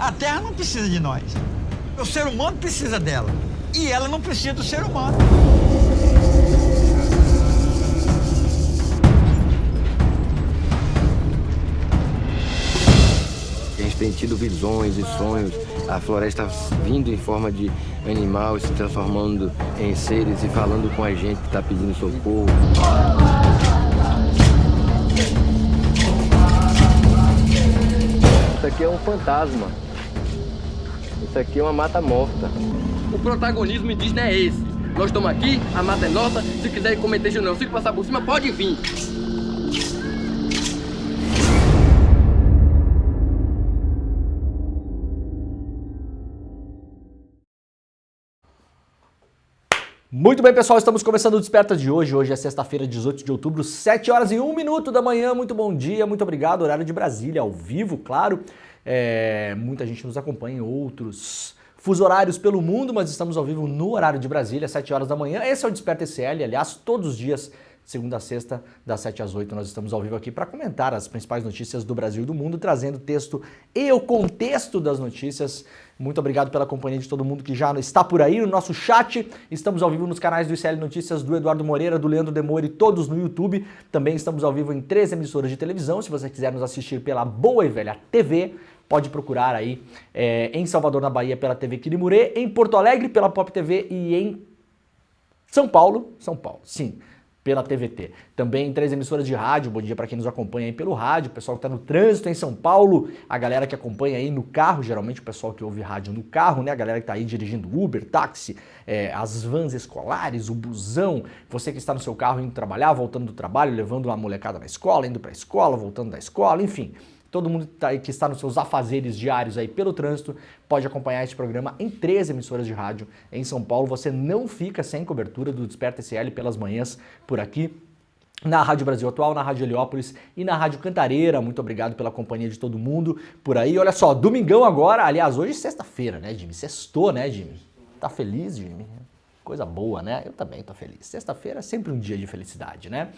A Terra não precisa de nós. O ser humano precisa dela. E ela não precisa do ser humano. A gente tem tido visões e sonhos, a floresta vindo em forma de animal, se transformando em seres e falando com a gente que está pedindo socorro. Isso aqui é um fantasma. Isso aqui é uma mata morta. O protagonismo indígena é esse. Nós estamos aqui, a mata é nossa, se quiser cometer genocídio, passar por cima, pode vir. Muito bem, pessoal, estamos começando o Desperta de hoje. Hoje é sexta-feira, 18 de outubro, 7 horas e 1 minuto da manhã. Muito bom dia, muito obrigado. Horário de Brasília, ao vivo, claro. Muita gente nos acompanha em outros fusos horários pelo mundo, mas estamos ao vivo no horário de Brasília, 7 horas da manhã. Esse é o Desperta ECL, aliás, todos os dias, segunda a sexta, das 7 às 8, nós estamos ao vivo aqui para comentar as principais notícias do Brasil e do mundo, trazendo o texto e o contexto das notícias. Muito obrigado pela companhia de todo mundo que já está por aí no nosso chat. Estamos ao vivo nos canais do ICL Notícias, do Eduardo Moreira, do Leandro Demore, todos no YouTube. Também estamos ao vivo em 3 emissoras de televisão. Se você quiser nos assistir pela boa e velha TV, pode procurar aí em Salvador, na Bahia, pela TV Quirimurê, em Porto Alegre, pela Pop TV e em São Paulo, sim, pela TVT. Também em 3 emissoras de rádio. Bom dia para quem nos acompanha aí pelo rádio, o pessoal que está no trânsito em São Paulo, a galera que acompanha aí no carro, geralmente o pessoal que ouve rádio no carro, né? A galera que está aí dirigindo Uber, táxi, as vans escolares, o busão, você que está no seu carro indo trabalhar, voltando do trabalho, levando uma molecada na escola, indo para a escola, voltando da escola, enfim. Todo mundo que está nos seus afazeres diários aí pelo trânsito pode acompanhar este programa em 3 emissoras de rádio em São Paulo. Você não fica sem cobertura do Desperta ECL pelas manhãs por aqui, na Rádio Brasil Atual, na Rádio Heliópolis e na Rádio Cantareira. Muito obrigado pela companhia de todo mundo por aí. Olha só, domingão agora, aliás, hoje é sexta-feira, né, Jimmy? Sextou, né, Jimmy? Tá feliz, Jimmy? Coisa boa, né? Eu também tô feliz. Sexta-feira é sempre um dia de felicidade, né?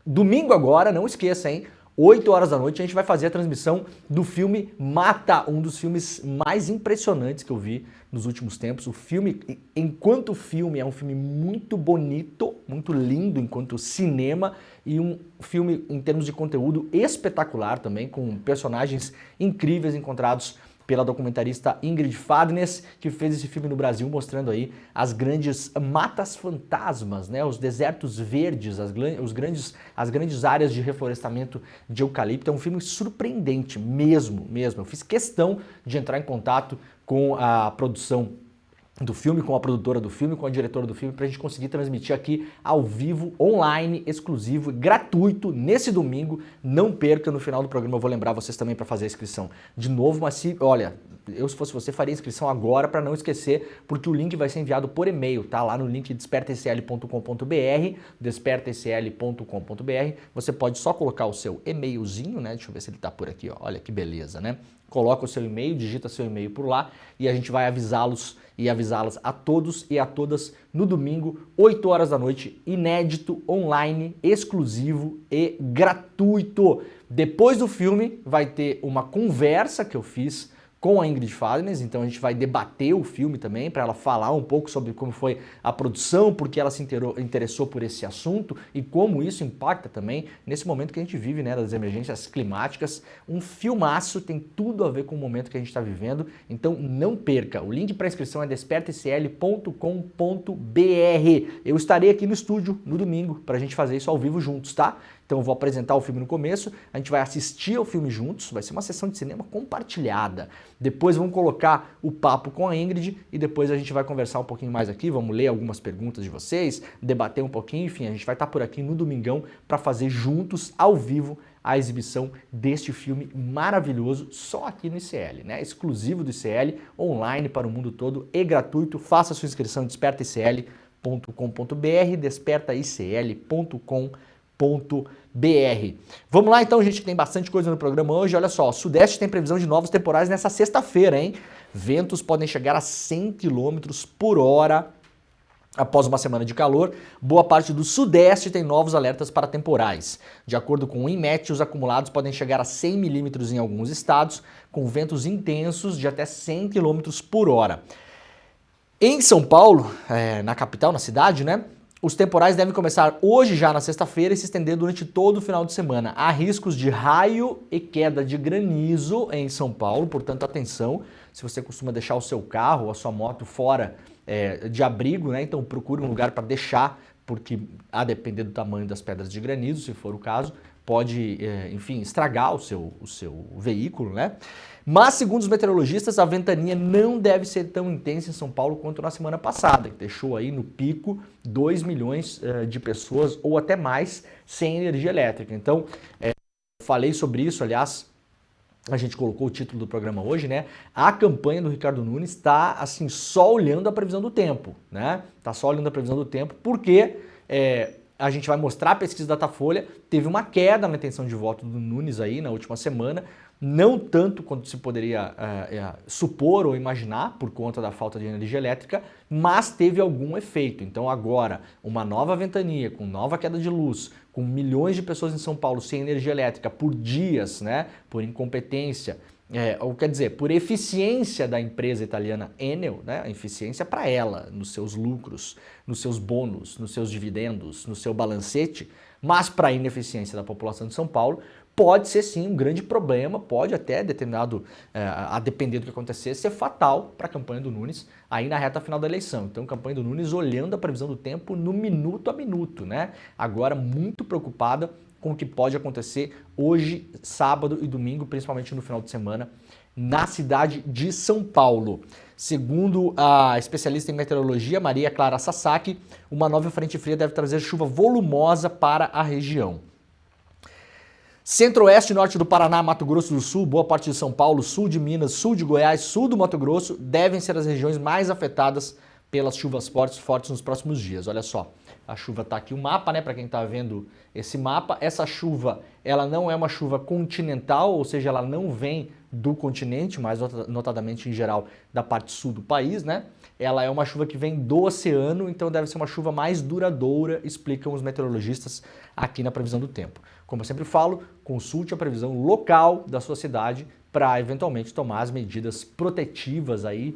Domingo agora, não esqueça, hein? 8 horas da noite a gente vai fazer a transmissão do filme Mata, um dos filmes mais impressionantes que eu vi nos últimos tempos. O filme, enquanto filme, é um filme muito bonito, muito lindo enquanto cinema, e um filme em termos de conteúdo espetacular também, com personagens incríveis encontrados pela documentarista Ingrid Fadnes, que fez esse filme no Brasil, mostrando aí as grandes matas fantasmas, né? Os desertos verdes, as grandes áreas de reflorestamento de eucalipto. É um filme surpreendente, mesmo. Eu fiz questão de entrar em contato com a produção do filme, com a produtora do filme, com a diretora do filme, para a gente conseguir transmitir aqui ao vivo, online, exclusivo, gratuito, nesse domingo. Não perca, no final do programa eu vou lembrar vocês também para fazer a inscrição de novo, mas olha, eu se fosse você faria a inscrição agora para não esquecer, porque o link vai ser enviado por e-mail, tá? Lá no link despertaecl.com.br, despertaecl.com.br, você pode só colocar o seu e-mailzinho, né? Deixa eu ver se ele tá por aqui, ó. Olha que beleza, né? Coloca o seu e-mail, digita seu e-mail por lá e a gente vai avisá-los e avisá-las a todos e a todas no domingo, 8 horas da noite, inédito, online, exclusivo e gratuito. Depois do filme vai ter uma conversa que eu fiz com a Ingrid Fadnes, então a gente vai debater o filme também, para ela falar um pouco sobre como foi a produção, porque ela se interessou por esse assunto e como isso impacta também nesse momento que a gente vive, né, das emergências climáticas. Um filmaço, tem tudo a ver com o momento que a gente está vivendo, então não perca. O link para inscrição é despertaecl.com.br. Eu estarei aqui no estúdio no domingo para a gente fazer isso ao vivo juntos, tá? Então eu vou apresentar o filme no começo, a gente vai assistir ao filme juntos, vai ser uma sessão de cinema compartilhada. Depois vamos colocar o papo com a Ingrid e depois a gente vai conversar um pouquinho mais aqui, vamos ler algumas perguntas de vocês, debater um pouquinho, enfim, a gente vai estar por aqui no domingão para fazer juntos, ao vivo, a exibição deste filme maravilhoso, só aqui no ICL, né? Exclusivo do ICL, online para o mundo todo e gratuito. Faça sua inscrição em despertaecl.com.br, despertaecl.com.br. Vamos lá então, gente, tem bastante coisa no programa hoje. Olha só, o Sudeste tem previsão de novos temporais nessa sexta-feira, hein? Ventos podem chegar a 100 km por hora Após uma semana de calor, boa parte do sudeste tem novos alertas para temporais. De acordo com o INMET, os acumulados podem chegar a 100 milímetros em alguns estados, com ventos intensos de até 100 km por hora. Em São Paulo, na capital, na cidade, né? Os temporais devem começar hoje já na sexta-feira e se estender durante todo o final de semana. Há riscos de raio e queda de granizo em São Paulo, portanto atenção, se você costuma deixar o seu carro ou a sua moto fora de abrigo, né? Então procure um lugar para deixar, porque a depender do tamanho das pedras de granizo, se for o caso, pode, enfim, estragar o seu veículo, né? Mas, segundo os meteorologistas, a ventania não deve ser tão intensa em São Paulo quanto na semana passada, que deixou aí no pico 2 milhões de pessoas ou até mais sem energia elétrica. Então, falei sobre isso, aliás, a gente colocou o título do programa hoje, né? A campanha do Ricardo Nunes está, assim, só olhando a previsão do tempo, né? Tá só olhando a previsão do tempo, porque a gente vai mostrar a pesquisa Datafolha, teve uma queda na intenção de voto do Nunes aí na última semana, não tanto quanto se poderia supor ou imaginar por conta da falta de energia elétrica, mas teve algum efeito. Então agora, uma nova ventania, com nova queda de luz, com milhões de pessoas em São Paulo sem energia elétrica por dias, né, por incompetência, ou quer dizer, por eficiência da empresa italiana Enel, né, a eficiência para ela, nos seus lucros, nos seus bônus, nos seus dividendos, no seu balancete, mas para a ineficiência da população de São Paulo, pode ser sim um grande problema, pode até, a depender do que acontecer, ser fatal para a campanha do Nunes aí na reta final da eleição. Então, a campanha do Nunes olhando a previsão do tempo no minuto a minuto, né? Agora muito preocupada com o que pode acontecer hoje, sábado e domingo, principalmente no final de semana, na cidade de São Paulo. Segundo a especialista em meteorologia, Maria Clara Sasaki, uma nova frente fria deve trazer chuva volumosa para a região. Centro-oeste e norte do Paraná, Mato Grosso do Sul, boa parte de São Paulo, sul de Minas, sul de Goiás, sul do Mato Grosso devem ser as regiões mais afetadas pelas chuvas fortes nos próximos dias. Olha só, a chuva está aqui, o mapa, né, para quem está vendo esse mapa. Essa chuva, ela não é uma chuva continental, ou seja, ela não vem do continente, mais notadamente em geral da parte sul do país, né? Ela é uma chuva que vem do oceano, então deve ser uma chuva mais duradoura, explicam os meteorologistas aqui na previsão do tempo. Como eu sempre falo, consulte a previsão local da sua cidade para eventualmente tomar as medidas protetivas aí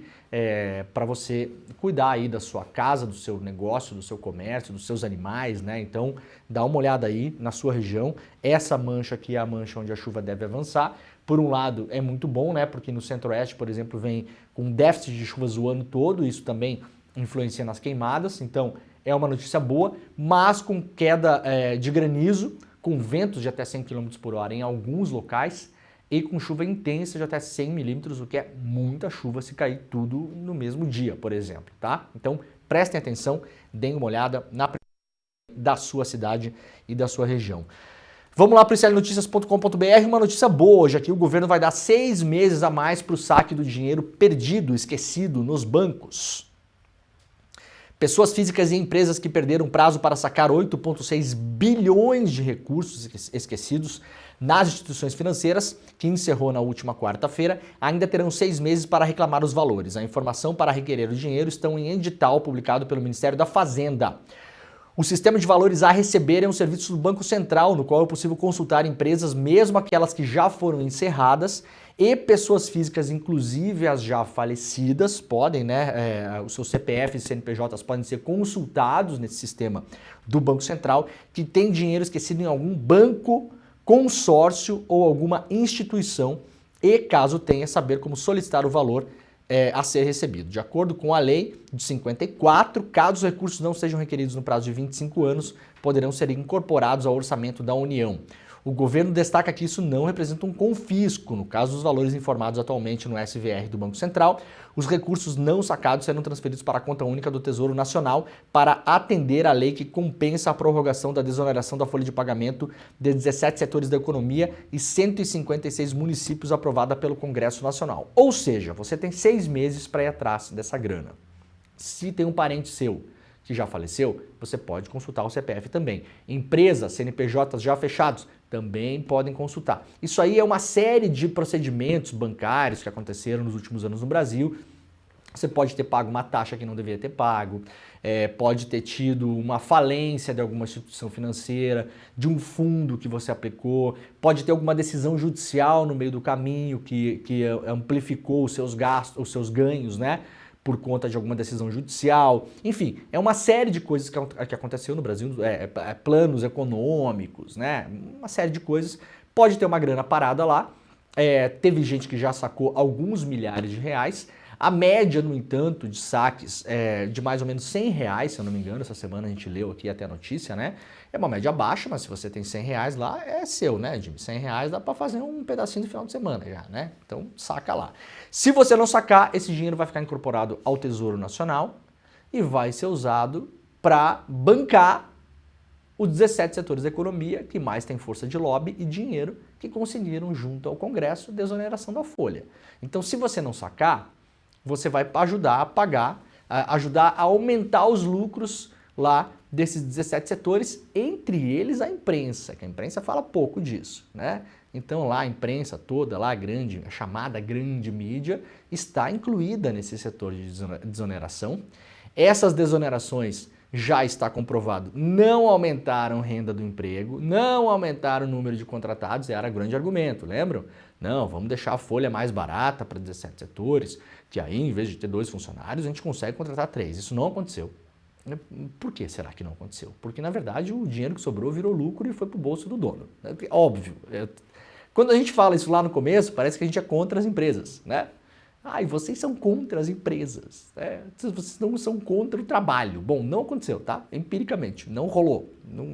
para você cuidar aí da sua casa, do seu negócio, do seu comércio, dos seus animais, né? Então dá uma olhada aí na sua região. Essa mancha aqui é a mancha onde a chuva deve avançar. Por um lado é muito bom, né? Porque no centro-oeste, por exemplo, vem com déficit de chuvas o ano todo, isso também influencia nas queimadas, então é uma notícia boa, mas com queda de granizo, com ventos de até 100 km por hora em alguns locais e com chuva intensa de até 100 milímetros, o que é muita chuva se cair tudo no mesmo dia, por exemplo, tá? Então prestem atenção, deem uma olhada na previsão da sua cidade e da sua região. Vamos lá para o iclnoticias.com.br, uma notícia boa hoje aqui, o governo vai dar 6 meses a mais para o saque do dinheiro perdido, esquecido nos bancos. Pessoas físicas e empresas que perderam prazo para sacar 8,6 bilhões de recursos esquecidos nas instituições financeiras, que encerrou na última quarta-feira, ainda terão 6 meses para reclamar os valores. A informação para requerer o dinheiro estão em edital publicado pelo Ministério da Fazenda. O sistema de valores a receber é um serviço do Banco Central, no qual é possível consultar empresas, mesmo aquelas que já foram encerradas, e pessoas físicas, inclusive as já falecidas, podem, né, os seus CPFs e CNPJs podem ser consultados nesse sistema do Banco Central, que tem dinheiro esquecido em algum banco, consórcio ou alguma instituição, e caso tenha, saber como solicitar o valor a ser recebido. De acordo com a lei de 54, caso os recursos não sejam requeridos no prazo de 25 anos, poderão ser incorporados ao orçamento da União. O governo destaca que isso não representa um confisco. No caso dos valores informados atualmente no SVR do Banco Central, os recursos não sacados serão transferidos para a conta única do Tesouro Nacional para atender à lei que compensa a prorrogação da desoneração da folha de pagamento de 17 setores da economia e 156 municípios aprovada pelo Congresso Nacional. Ou seja, você tem 6 meses para ir atrás dessa grana. Se tem um parente seu que já faleceu, você pode consultar o CPF também. Empresas, CNPJs já fechados, também podem consultar. Isso aí é uma série de procedimentos bancários que aconteceram nos últimos anos no Brasil Você pode ter pago uma taxa que não deveria ter pago, pode ter tido uma falência de alguma instituição financeira, de um fundo que você aplicou, pode ter alguma decisão judicial no meio do caminho que amplificou os seus gastos, os seus ganhos, né? Por conta de alguma decisão judicial. Enfim, é uma série de coisas que aconteceu no Brasil, planos econômicos, né? Uma série de coisas. Pode ter uma grana parada lá. Teve gente que já sacou alguns milhares de reais. A média, no entanto, de saques de mais ou menos R$100, se eu não me engano, essa semana a gente leu aqui até a notícia, né? É uma média baixa, mas se você tem R$100 lá, é seu, né, Jimmy? R$100 dá para fazer um pedacinho do final de semana já, né? Então, saca lá. Se você não sacar, esse dinheiro vai ficar incorporado ao Tesouro Nacional e vai ser usado para bancar os 17 setores da economia que mais têm força de lobby e dinheiro que conseguiram, junto ao Congresso, desoneração da folha. Então, se você não sacar, você vai ajudar a pagar, ajudar a aumentar os lucros lá desses 17 setores, entre eles a imprensa, que a imprensa fala pouco disso, né? Então lá a imprensa toda, lá a chamada grande mídia, está incluída nesse setor de desoneração. Essas desonerações, já está comprovado, não aumentaram a renda do emprego, não aumentaram o número de contratados, era o grande argumento, lembram? Não, vamos deixar a folha mais barata para 17 setores, que aí, em vez de ter 2 funcionários, a gente consegue contratar 3. Isso não aconteceu. Por que será que não aconteceu? Porque, na verdade, o dinheiro que sobrou virou lucro e foi para o bolso do dono. Óbvio. Quando a gente fala isso lá no começo, parece que a gente é contra as empresas, né? E vocês são contra as empresas, né? Vocês não são contra o trabalho. Bom, não aconteceu, tá? Empiricamente, não rolou.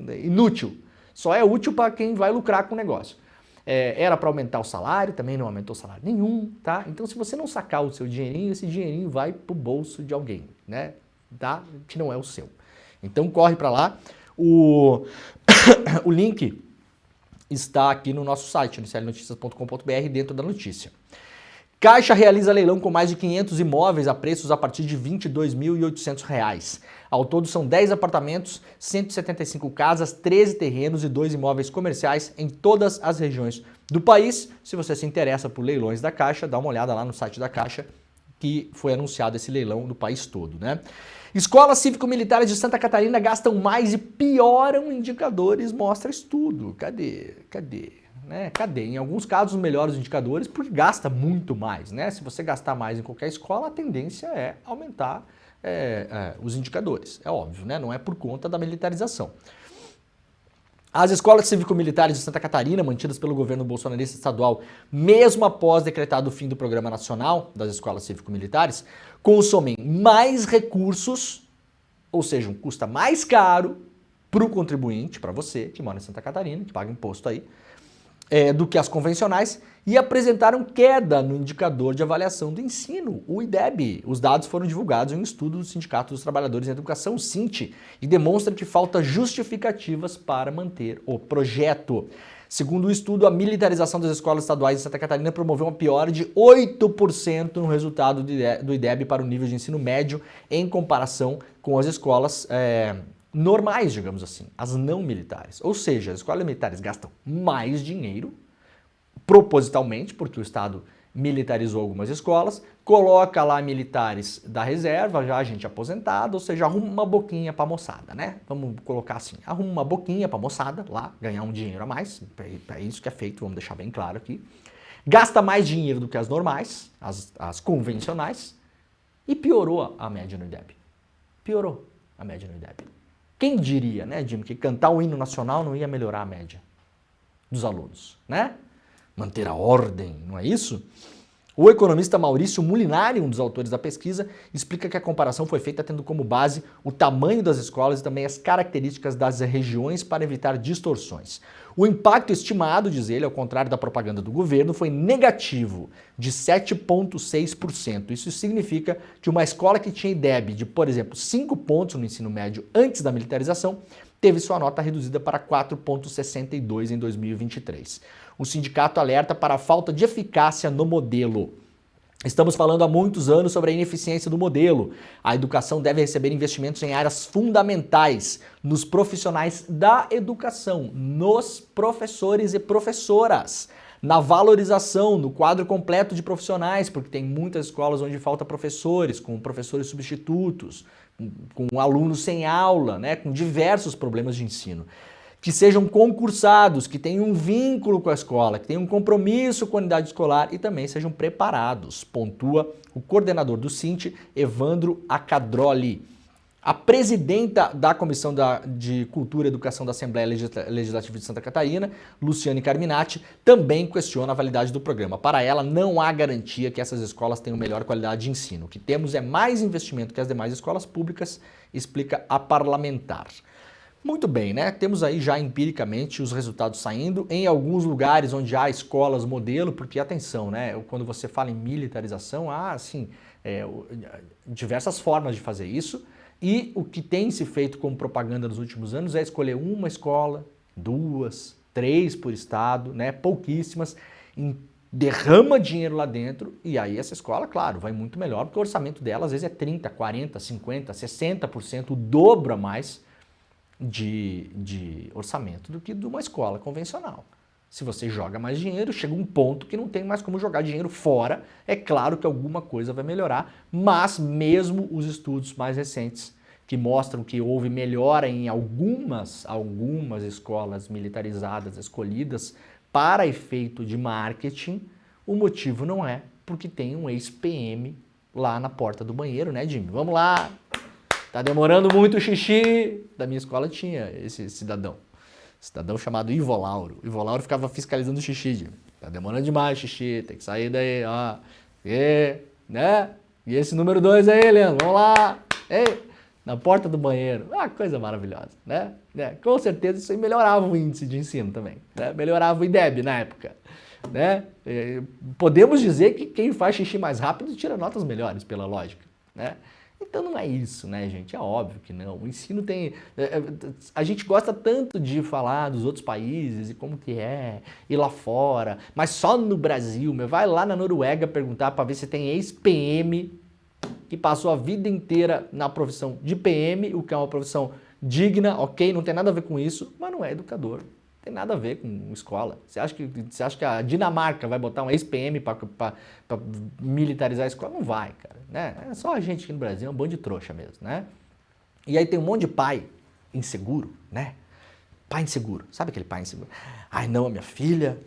É inútil. Só é útil para quem vai lucrar com o negócio. Era para aumentar o salário, também não aumentou salário nenhum, tá? Então, se você não sacar o seu dinheirinho, esse dinheirinho vai pro bolso de alguém, né? Tá? Que não é o seu. Então, corre para lá. O link está aqui no nosso site, nclnoticias.com.br, dentro da notícia. Caixa realiza leilão com mais de 500 imóveis a preços a partir de R$ 22.800. Ao todo são 10 apartamentos, 175 casas, 13 terrenos e 2 imóveis comerciais em todas as regiões do país. Se você se interessa por leilões da Caixa, dá uma olhada lá no site da Caixa, que foi anunciado esse leilão do país todo, né? Escolas cívico-militares de Santa Catarina gastam mais e pioram indicadores, mostra estudo. Cadê? Cadê? Em alguns casos, melhores indicadores, porque gasta muito mais, né? Se você gastar mais em qualquer escola, a tendência é aumentar os indicadores. É óbvio, né? Não é por conta da militarização. As escolas cívico-militares de Santa Catarina, mantidas pelo governo bolsonarista estadual, mesmo após decretado o fim do Programa Nacional das Escolas Cívico-Militares, consomem mais recursos, ou seja, custa mais caro para o contribuinte, para você que mora em Santa Catarina, que paga imposto aí, do que as convencionais, e apresentaram queda no indicador de avaliação do ensino, o IDEB. Os dados foram divulgados em um estudo do Sindicato dos Trabalhadores em Educação, SINT, e demonstra que falta justificativas para manter o projeto. Segundo o estudo, a militarização das escolas estaduais de Santa Catarina promoveu uma piora de 8% no resultado do IDEB para o nível de ensino médio em comparação com as escolas normais, digamos assim, as não militares. Ou seja, as escolas militares gastam mais dinheiro, propositalmente, porque o Estado militarizou algumas escolas, coloca lá militares da reserva, já gente aposentada, ou seja, arruma uma boquinha pra moçada, né? Vamos colocar assim, arruma uma boquinha pra moçada lá, ganhar um dinheiro a mais, é isso que é feito, vamos deixar bem claro aqui. Gasta mais dinheiro do que as normais, as convencionais, e piorou a média no IDEB. Piorou a média no IDEB. Quem diria, né, Jimmy, que cantar o hino nacional não ia melhorar a média dos alunos, né? Manter a ordem, não é isso? O economista Maurício Mulinari, um dos autores da pesquisa, explica que a comparação foi feita tendo como base o tamanho das escolas e também as características das regiões para evitar distorções. O impacto estimado, diz ele, ao contrário da propaganda do governo, foi negativo, de 7,6%. Isso significa que uma escola que tinha IDEB de, por exemplo, 5 pontos no ensino médio antes da militarização, teve sua nota reduzida para 4,62 em 2023. O sindicato alerta para a falta de eficácia no modelo. Estamos falando há muitos anos sobre a ineficiência do modelo. A educação deve receber investimentos em áreas fundamentais, nos profissionais da educação, nos professores e professoras. na valorização, no quadro completo de profissionais, porque tem muitas escolas onde falta professores, com professores substitutos, com alunos sem aula, né, com diversos problemas de ensino. Que sejam concursados, que tenham um vínculo com a escola, que tenham um compromisso com a unidade escolar e também sejam preparados, pontua o coordenador do Sinte, Evandro Acadroli. A presidenta da Comissão de Cultura e Educação da Assembleia Legislativa de Santa Catarina, Luciane Carminati, também questiona a validade do programa. Para ela, não há garantia que essas escolas tenham melhor qualidade de ensino. O que temos é mais investimento que as demais escolas públicas, explica a parlamentar. Muito bem, né? Temos aí já empiricamente os resultados saindo em alguns lugares onde há escolas modelo, porque atenção, né? Quando você fala em militarização, há assim, diversas formas de fazer isso. E o que tem se feito como propaganda nos últimos anos é escolher uma escola, 2, 3 por estado, né? Pouquíssimas, derrama dinheiro lá dentro e aí essa escola, claro, vai muito melhor, porque o orçamento dela às vezes é 30, 40, 50, 60%, o dobro a mais de orçamento do que de uma escola convencional. Se você joga mais dinheiro, chega um ponto que não tem mais como jogar dinheiro fora. É claro que alguma coisa vai melhorar, mas mesmo os estudos mais recentes que mostram que houve melhora em algumas escolas militarizadas escolhidas para efeito de marketing, o motivo não é porque tem um ex-PM lá na porta do banheiro, né, Jimmy? Vamos lá! Tá demorando muito o xixi. Da minha escola tinha esse cidadão chamado Ivo Lauro. Ivo Lauro ficava fiscalizando o xixi. Tá demorando demais o xixi, tem que sair daí, ó. Né? E esse número 2 aí, Leandro, vamos lá. Ei, na porta do banheiro. Ah, coisa maravilhosa, né? Com certeza isso aí melhorava o índice de ensino também, né? Melhorava o IDEB na época, né? Podemos dizer que quem faz xixi mais rápido tira notas melhores, pela lógica, né? Então não é isso, né, gente? É óbvio que não. O ensino tem... A gente gosta tanto de falar dos outros países e como que é, e lá fora, mas só no Brasil, vai lá na Noruega perguntar para ver se tem ex-PM que passou a vida inteira na profissão de PM, o que é uma profissão digna, ok, não tem nada a ver com isso, mas não é educador. Tem nada a ver com escola. Você acha que a Dinamarca vai botar um ex-PM para militarizar a escola? Não vai, cara. Né? É só a gente aqui no Brasil, é um bando de trouxa mesmo, né? E aí tem um monte de pai inseguro, né? Pai inseguro. Sabe aquele pai inseguro? Ai, não, a minha filha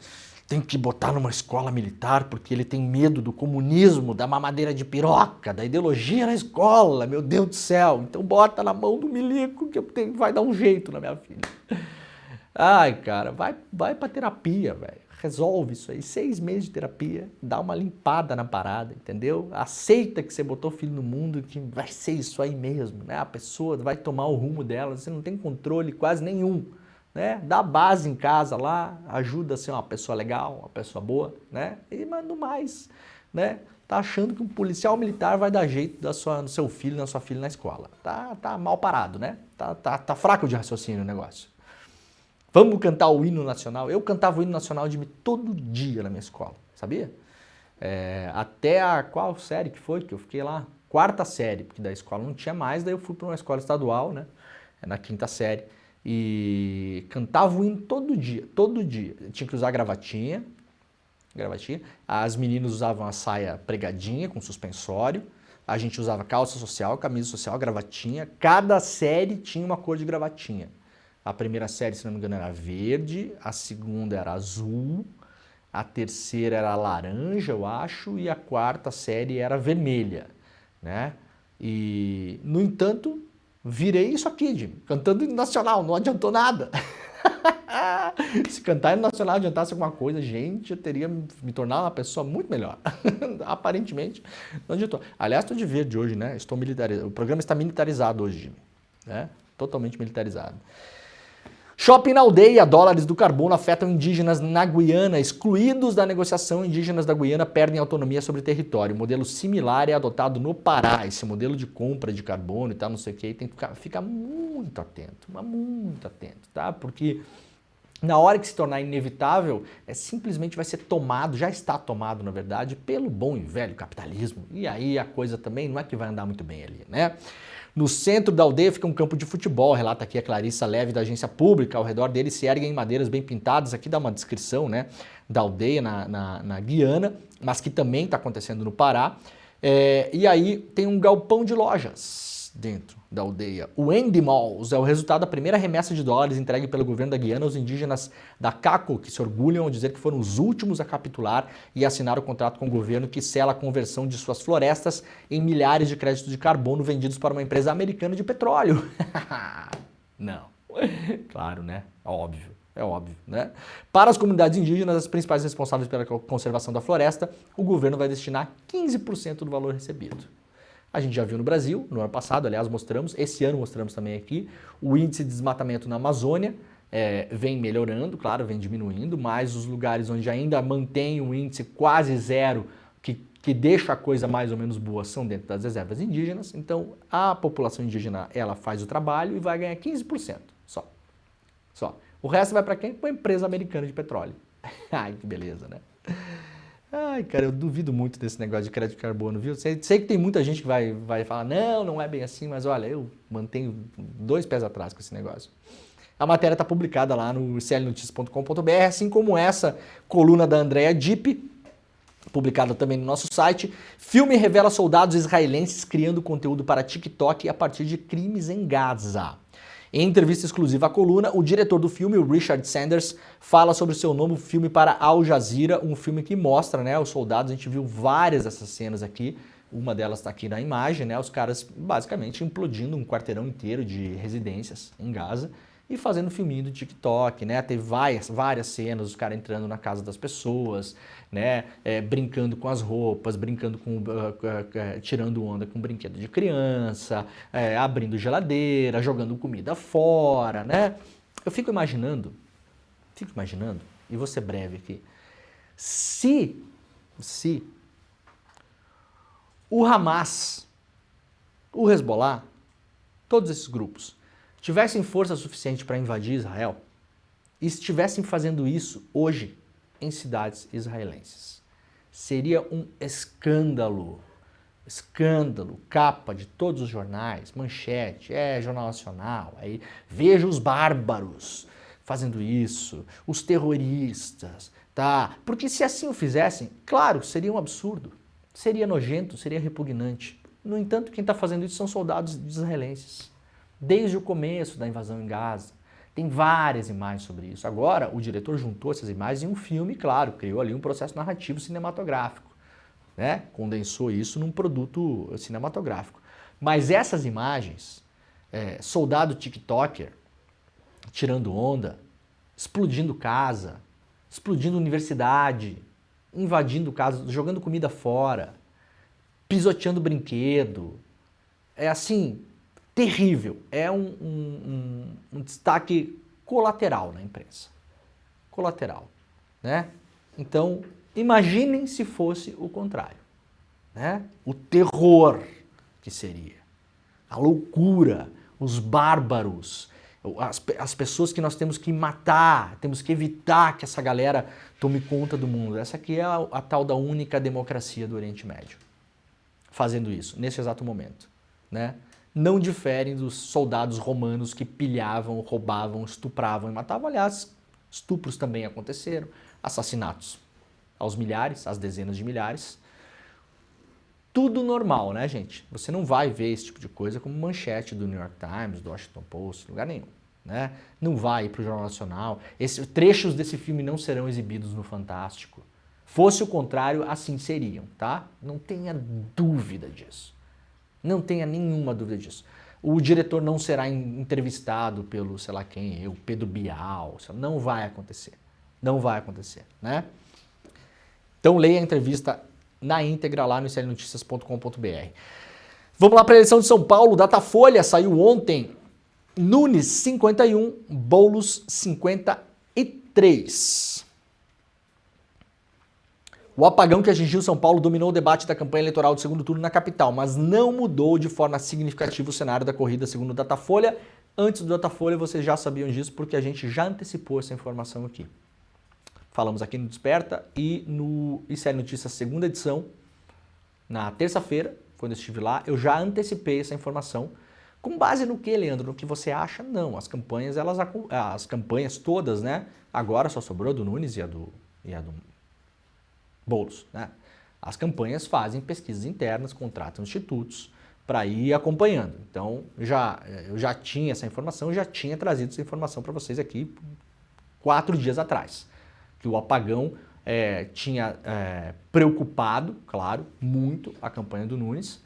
tem que botar numa escola militar porque ele tem medo do comunismo, da mamadeira de piroca, da ideologia na escola. Meu Deus do céu. Então bota na mão do milico que vai dar um jeito na minha filha. Ai, cara, vai pra terapia, velho. Resolve isso aí. 6 meses de terapia, dá uma limpada na parada, entendeu? Aceita que você botou o filho no mundo, que vai ser isso aí mesmo, né? A pessoa vai tomar o rumo dela, você não tem controle quase nenhum, né? Dá base em casa lá, ajuda a ser uma pessoa legal, uma pessoa boa, né? E manda mais, né? Tá achando que um policial militar vai dar jeito no seu filho, na sua filha na escola. Tá mal parado, né? Tá fraco de raciocínio o negócio. Vamos cantar o hino nacional? Eu cantava o hino nacional de mim todo dia na minha escola, sabia? Até a qual série que foi que eu fiquei lá? 4ª série, porque da escola não tinha mais, daí eu fui para uma escola estadual, né? Na 5ª série. E cantava o hino todo dia, todo dia. Eu tinha que usar gravatinha. As meninas usavam a saia pregadinha com suspensório. A gente usava calça social, camisa social, gravatinha. Cada série tinha uma cor de gravatinha. A 1ª série, se não me engano, era verde, a 2ª era azul, a 3ª era laranja, eu acho, e a 4ª série era vermelha, né? E, no entanto, virei isso aqui, Jimmy, cantando hino nacional, não adiantou nada. Se cantar hino nacional adiantasse alguma coisa, gente, eu teria me tornado uma pessoa muito melhor. Aparentemente, não adiantou. Aliás, estou de verde hoje, né? Estou militarizado. O programa está militarizado hoje, Jimmy, né? Totalmente militarizado. Shopping na aldeia, dólares do carbono afetam indígenas na Guiana. Excluídos da negociação, indígenas da Guiana perdem autonomia sobre o território. Um modelo similar é adotado no Pará. Esse modelo de compra de carbono e tal, não sei o que, tem que ficar muito atento, mas muito atento, tá? Porque na hora que se tornar inevitável, simplesmente vai ser tomado, já está tomado, na verdade, pelo bom e velho capitalismo. E aí a coisa também não é que vai andar muito bem ali, né? No centro da aldeia fica um campo de futebol, relata aqui a Clarissa Leve da agência pública. Ao redor dele se erguem madeiras bem pintadas. Aqui dá uma descrição, né, da aldeia na Guiana, mas que também está acontecendo no Pará. E aí tem um galpão de lojas dentro da aldeia. O Andy Malls é o resultado da primeira remessa de dólares entregue pelo governo da Guiana aos indígenas da Caco, que se orgulham ao dizer que foram os últimos a capitular e assinar o contrato com o governo que sela a conversão de suas florestas em milhares de créditos de carbono vendidos para uma empresa americana de petróleo. Não. Claro, né? Óbvio. É óbvio, né? Para as comunidades indígenas, as principais responsáveis pela conservação da floresta, o governo vai destinar 15% do valor recebido. A gente já viu no Brasil, no ano passado, aliás, mostramos, esse ano mostramos também aqui, o índice de desmatamento na Amazônia vem melhorando, claro, vem diminuindo, mas os lugares onde ainda mantém um índice quase zero, que deixa a coisa mais ou menos boa, são dentro das reservas indígenas. Então, a população indígena, ela faz o trabalho e vai ganhar 15%, só. O resto vai para quem? Para uma empresa americana de petróleo. Ai, que beleza, né? Ai, cara, eu duvido muito desse negócio de crédito de carbono, viu? Sei que tem muita gente que vai falar, não é bem assim, mas olha, eu mantenho 2 pés atrás com esse negócio. A matéria está publicada lá no clnoticias.com.br, assim como essa coluna da Andrea Dipp, publicada também no nosso site. Filme revela soldados israelenses criando conteúdo para TikTok a partir de crimes em Gaza. Em entrevista exclusiva à coluna, o diretor do filme, o Richard Sanders, fala sobre o seu novo filme para Al Jazeera, um filme que mostra, né, os soldados. A gente viu várias dessas cenas aqui, uma delas está aqui na imagem, né, os caras basicamente implodindo um quarteirão inteiro de residências em Gaza e fazendo filminho do TikTok, né? Teve várias cenas, os caras entrando na casa das pessoas, né? Brincando com as roupas, brincando com, tirando onda com brinquedo de criança, abrindo geladeira, jogando comida fora, né? Eu fico imaginando, e vou ser breve aqui, se o Hamas, o Hezbollah, todos esses grupos, tivessem força suficiente para invadir Israel e estivessem fazendo isso hoje em cidades israelenses, seria um escândalo, capa de todos os jornais, manchete, Jornal Nacional, aí veja os bárbaros fazendo isso, os terroristas, tá? Porque se assim o fizessem, claro, seria um absurdo, seria nojento, seria repugnante. No entanto, quem está fazendo isso são soldados israelenses. Desde o começo da invasão em Gaza. Tem várias imagens sobre isso. Agora, o diretor juntou essas imagens em um filme, claro, criou ali um processo narrativo cinematográfico, né? Condensou isso num produto cinematográfico. Mas essas imagens, soldado TikToker tirando onda, explodindo casa, explodindo universidade, invadindo casa, jogando comida fora, pisoteando brinquedo, assim, terrível. É um destaque colateral na imprensa. Colateral, né? Então, imaginem se fosse o contrário, né? O terror que seria, a loucura, os bárbaros, as pessoas que nós temos que matar, temos que evitar que essa galera tome conta do mundo. Essa aqui é a tal da única democracia do Oriente Médio, fazendo isso, nesse exato momento, né? Não diferem dos soldados romanos que pilhavam, roubavam, estupravam e matavam. Aliás, estupros também aconteceram, assassinatos aos milhares, às dezenas de milhares. Tudo normal, né, gente? Você não vai ver esse tipo de coisa como manchete do New York Times, do Washington Post, lugar nenhum, né? Não vai ir para o Jornal Nacional. Trechos desse filme não serão exibidos no Fantástico. Fosse o contrário, assim seriam, tá? Não tenha dúvida disso. Não tenha nenhuma dúvida disso. O diretor não será entrevistado pelo, sei lá quem, o Pedro Bial. Não vai acontecer. Não vai acontecer, né? Então leia a entrevista na íntegra lá no clnoticias.com.br. Vamos lá para a eleição de São Paulo. Datafolha saiu ontem. Nunes 51, Boulos 53. O apagão que atingiu São Paulo dominou o debate da campanha eleitoral do segundo turno na capital, mas não mudou de forma significativa o cenário da corrida, segundo o Datafolha, Antes do Datafolha, vocês já sabiam disso porque a gente já antecipou essa informação aqui. Falamos aqui no Desperta e no ICL Notícias segunda edição, na terça-feira, quando eu estive lá, eu já antecipei essa informação. Com base no que, Leandro? No que você acha? Não. As campanhas, as campanhas todas, né? Agora só sobrou a do Nunes e a do Boulos, né? As campanhas fazem pesquisas internas, contratam institutos para ir acompanhando. Então, eu já tinha essa informação, já tinha trazido essa informação para vocês aqui 4 dias atrás. Que o apagão tinha preocupado, claro, muito a campanha do Nunes.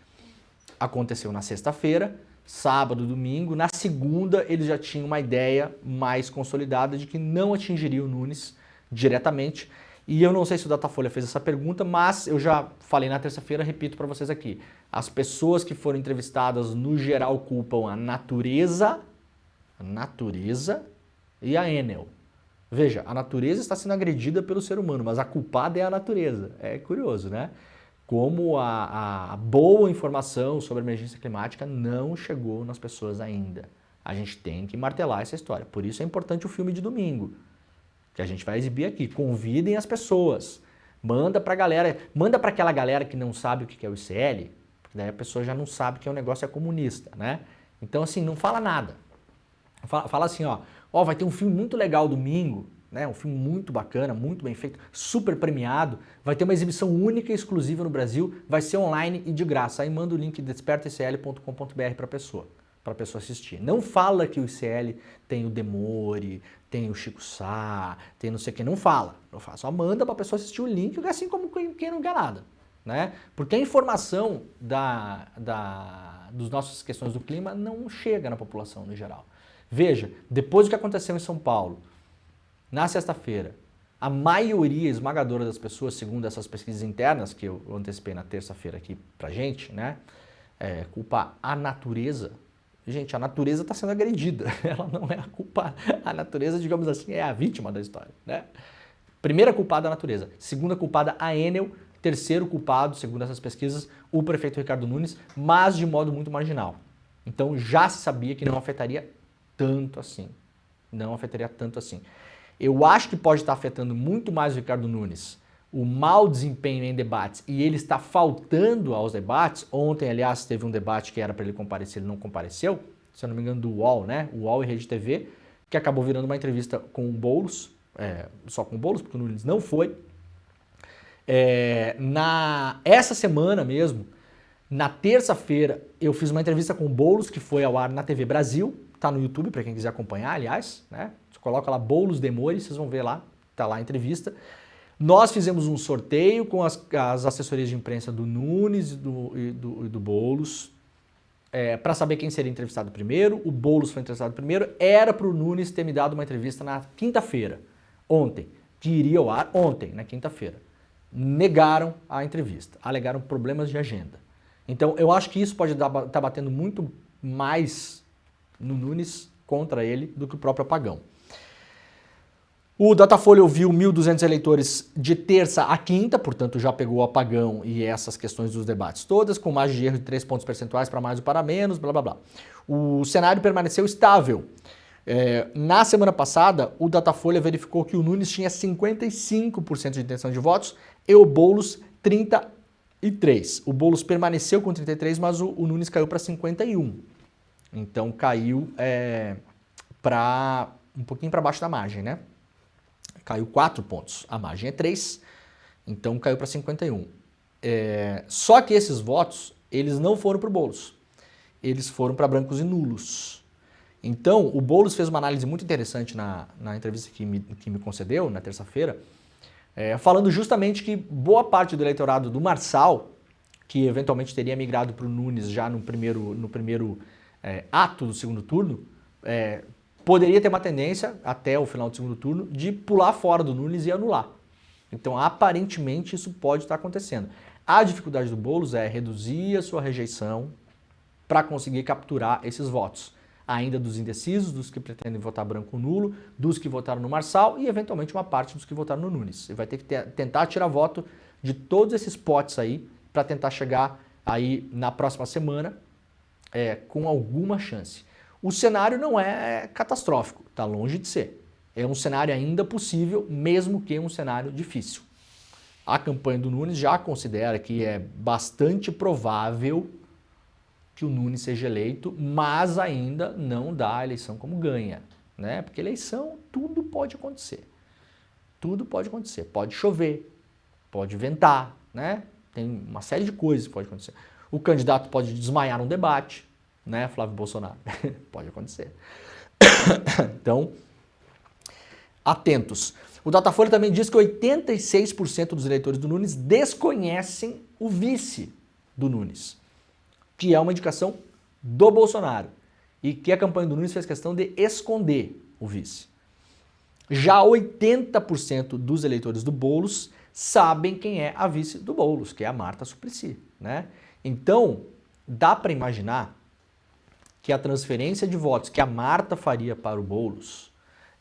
Aconteceu na sexta-feira, sábado, domingo. Na segunda, eles já tinham uma ideia mais consolidada de que não atingiria o Nunes diretamente. E eu não sei se o Datafolha fez essa pergunta, mas eu já falei na terça-feira, repito para vocês aqui. As pessoas que foram entrevistadas, no geral, culpam a natureza e a Enel. Veja, a natureza está sendo agredida pelo ser humano, mas a culpada é a natureza. É curioso, né? Como a boa informação sobre a emergência climática não chegou nas pessoas ainda. A gente tem que martelar essa história. Por isso é importante o filme de domingo, que a gente vai exibir aqui. Convidem as pessoas. Manda pra galera, manda para aquela galera que não sabe o que é o ICL, porque daí a pessoa já não sabe que o negócio é comunista, né? Então, assim, não fala nada. Fala assim, ó, vai ter um filme muito legal domingo, né? Um filme muito bacana, muito bem feito, super premiado. Vai ter uma exibição única e exclusiva no Brasil, vai ser online e de graça. Aí manda o link despertaicl.com.br para a pessoa assistir. Não fala que o ICL tem o Demore, tem o Chico Sá, tem não sei o que, não fala. Só manda para a pessoa assistir o link, assim como quem não quer nada, né? Porque a informação dos nossas questões do clima não chega na população no geral. Veja, depois do que aconteceu em São Paulo, na sexta-feira, a maioria esmagadora das pessoas, segundo essas pesquisas internas que eu antecipei na terça-feira aqui pra gente, né, culpa a natureza. Gente, a natureza está sendo agredida, ela não é a culpada. A natureza, digamos assim, é a vítima da história, né? Primeira culpada a natureza, segunda culpada a Enel, terceiro culpado, segundo essas pesquisas, o prefeito Ricardo Nunes, mas de modo muito marginal. Então já se sabia que não afetaria tanto assim. Não afetaria tanto assim. Eu acho que pode estar afetando muito mais o Ricardo Nunes o mau desempenho em debates e ele está faltando aos debates. Ontem, aliás, teve um debate que era para ele comparecer, ele não compareceu, se eu não me engano, do UOL, né? O UOL e Rede TV, que acabou virando uma entrevista com o Boulos, só com o Boulos, porque o Nunes não foi. Essa semana mesmo, na terça-feira, eu fiz uma entrevista com o Boulos, que foi ao ar na TV Brasil, tá no YouTube, para quem quiser acompanhar, aliás, né? Você coloca lá Boulos Demore, vocês vão ver lá, tá lá a entrevista. Nós fizemos um sorteio com as assessorias de imprensa do Nunes e do Boulos, para saber quem seria entrevistado primeiro. O Boulos foi entrevistado primeiro, era para o Nunes ter me dado uma entrevista na quinta-feira, ontem, que iria ao ar ontem, na quinta-feira. Negaram a entrevista, alegaram problemas de agenda. Então, eu acho que isso pode estar batendo muito mais no Nunes contra ele do que o próprio apagão. O Datafolha ouviu 1.200 eleitores de terça a quinta, portanto já pegou o apagão e essas questões dos debates todas, com margem de erro de 3 pontos percentuais para mais ou para menos, blá blá blá. O cenário permaneceu estável. Na semana passada, o Datafolha verificou que o Nunes tinha 55% de intenção de votos e o Boulos 33%. O Boulos permaneceu com 33%, mas o Nunes caiu para 51%. Então caiu um pouquinho para baixo da margem, né? Caiu 4 pontos, a margem é 3, então caiu para 51. Só que esses votos, eles não foram para o Boulos, eles foram para brancos e nulos. Então, o Boulos fez uma análise muito interessante na entrevista que me concedeu, na terça-feira, falando justamente que boa parte do eleitorado do Marçal, que eventualmente teria migrado para o Nunes já no primeiro ato do segundo turno, poderia ter uma tendência, até o final do segundo turno, de pular fora do Nunes e anular. Então, aparentemente, isso pode estar acontecendo. A dificuldade do Boulos é reduzir a sua rejeição para conseguir capturar esses votos. Ainda dos indecisos, dos que pretendem votar branco ou nulo, dos que votaram no Marçal e, eventualmente, uma parte dos que votaram no Nunes. Ele vai ter que tentar tirar voto de todos esses potes aí para tentar chegar aí na próxima semana com alguma chance. o cenário não é catastrófico, está longe de ser. É um cenário ainda possível, mesmo que um cenário difícil. A campanha do Nunes já considera que é bastante provável que o Nunes seja eleito, mas ainda não dá a eleição como ganha, né? Porque eleição, tudo pode acontecer. Tudo pode acontecer. Pode chover, pode ventar, né? Tem uma série de coisas que pode acontecer. O candidato pode desmaiar num debate, né, Flávio Bolsonaro? Pode acontecer. Então, atentos. O Datafolha também diz que 86% dos eleitores do Nunes desconhecem o vice do Nunes, que é uma indicação do Bolsonaro, e que a campanha do Nunes fez questão de esconder o vice. Já 80% dos eleitores do Boulos sabem quem é a vice do Boulos, que é a Marta Suplicy, né? Então, dá para imaginar que a transferência de votos que a Marta faria para o Boulos,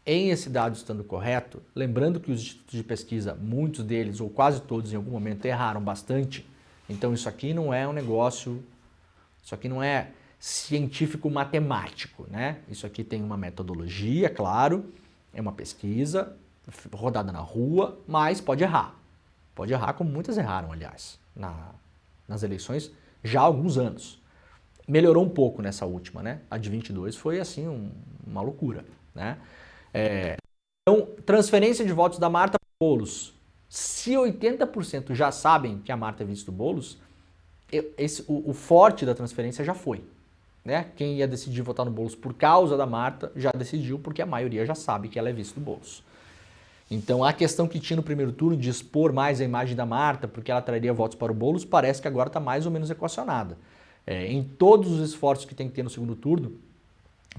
em esse dado estando correto, lembrando que os institutos de pesquisa, muitos deles, ou quase todos em algum momento, erraram bastante, então isso aqui não é um negócio, isso aqui não é científico-matemático, né? Isso aqui tem uma metodologia, claro, é uma pesquisa rodada na rua, mas pode errar. Pode errar como muitas erraram, aliás, nas eleições já há alguns anos. Melhorou um pouco nessa última, né? A de 22 foi, assim, uma loucura, né? Então, transferência de votos da Marta para o Boulos. Se 80% já sabem que a Marta é vice do Boulos, o forte da transferência já foi, né? Quem ia decidir votar no Boulos por causa da Marta já decidiu, porque a maioria já sabe que ela é vice do Boulos. Então, a questão que tinha no primeiro turno de expor mais a imagem da Marta, porque ela traria votos para o Boulos, parece que agora está mais ou menos equacionada. Em todos os esforços que tem que ter no segundo turno,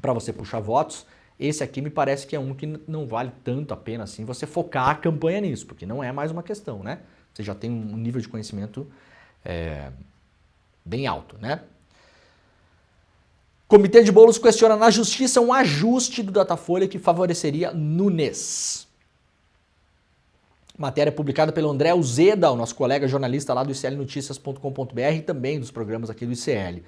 para você puxar votos, esse aqui me parece que é um que não vale tanto a pena assim você focar a campanha nisso, porque não é mais uma questão, né? Você já tem um nível de conhecimento bem alto, né? Comitê de Boulos questiona na justiça um ajuste do Datafolha que favoreceria Nunes. Matéria publicada pelo André Uzeda, o nosso colega jornalista lá do iclnoticias.com.br e também dos programas aqui do ICL.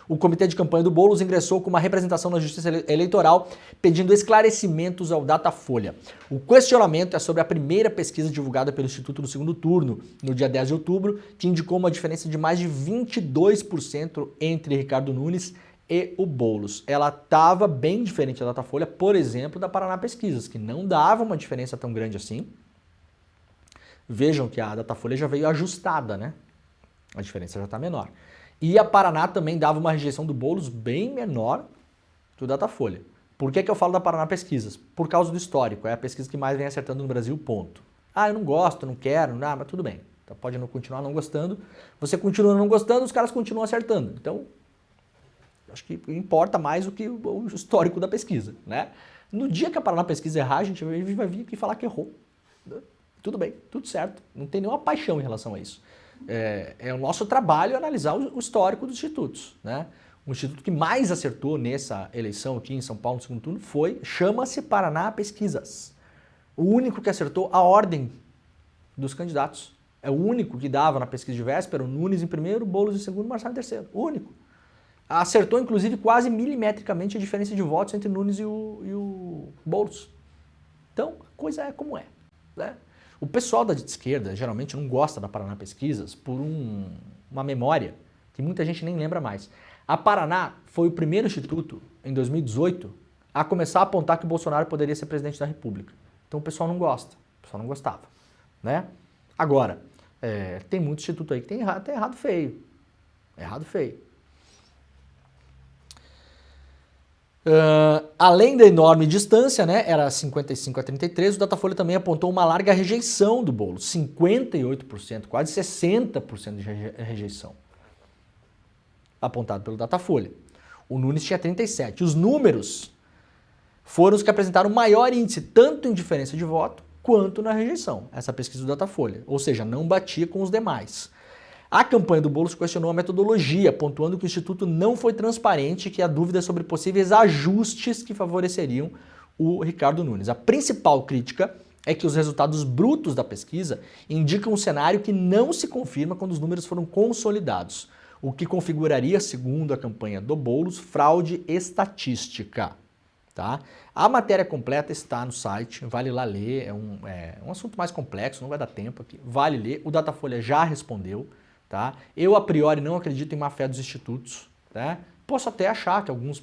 O comitê de campanha do Boulos ingressou com uma representação na Justiça Eleitoral pedindo esclarecimentos ao Datafolha. O questionamento é sobre a primeira pesquisa divulgada pelo Instituto no segundo turno, no dia 10 de outubro, que indicou uma diferença de mais de 22% entre Ricardo Nunes e o Boulos. Ela estava bem diferente da Datafolha, por exemplo, da Paraná Pesquisas, que não dava uma diferença tão grande assim. Vejam que a Datafolha já veio ajustada, né? A diferença já está menor. E a Paraná também dava uma rejeição do Boulos bem menor que o Datafolha. Por que eu falo da Paraná Pesquisas? Por causa do histórico. É a pesquisa que mais vem acertando no Brasil, ponto. Ah, eu não gosto, não quero, não, mas tudo bem. Então pode não continuar não gostando. Você continua não gostando, os caras continuam acertando. Então, acho que importa mais o que o histórico da pesquisa, né? No dia que a Paraná Pesquisa errar, a gente vai vir aqui falar que errou. Tudo bem, tudo certo. Não tem nenhuma paixão em relação a isso. É o nosso trabalho analisar o histórico dos institutos, né? O instituto que mais acertou nessa eleição aqui em São Paulo no segundo turno chama-se Paraná Pesquisas. O único que acertou a ordem dos candidatos. É o único que dava na pesquisa de véspera o Nunes em primeiro, Boulos em segundo, Marçal em terceiro. O único. Acertou, inclusive, quase milimetricamente a diferença de votos entre Nunes e o Boulos. Então, a coisa é como é, né? O pessoal da esquerda geralmente não gosta da Paraná Pesquisas por uma memória que muita gente nem lembra mais. A Paraná foi o primeiro instituto, em 2018, a começar a apontar que o Bolsonaro poderia ser presidente da República. Então o pessoal não gosta, o pessoal não gostava, né? Agora, tem muito instituto aí que tem errado feio. Errado feio. Além da enorme distância, né, era 55-33, o Datafolha também apontou uma larga rejeição do Boulos, 58%, quase 60% de rejeição, apontado pelo Datafolha. O Nunes tinha 37%. Os números foram os que apresentaram maior índice, tanto em diferença de voto, quanto na rejeição, essa pesquisa do Datafolha, ou seja, não batia com os demais. A campanha do Boulos questionou a metodologia, pontuando que o Instituto não foi transparente e que há dúvidas sobre possíveis ajustes que favoreceriam o Ricardo Nunes. A principal crítica é que os resultados brutos da pesquisa indicam um cenário que não se confirma quando os números foram consolidados. o que configuraria, segundo a campanha do Boulos, fraude estatística. Tá? A matéria completa está no site, vale lá ler, é um assunto mais complexo, não vai dar tempo aqui, vale ler. O Datafolha já respondeu, tá? Eu a priori não acredito em má-fé dos institutos, tá? Posso até achar que alguns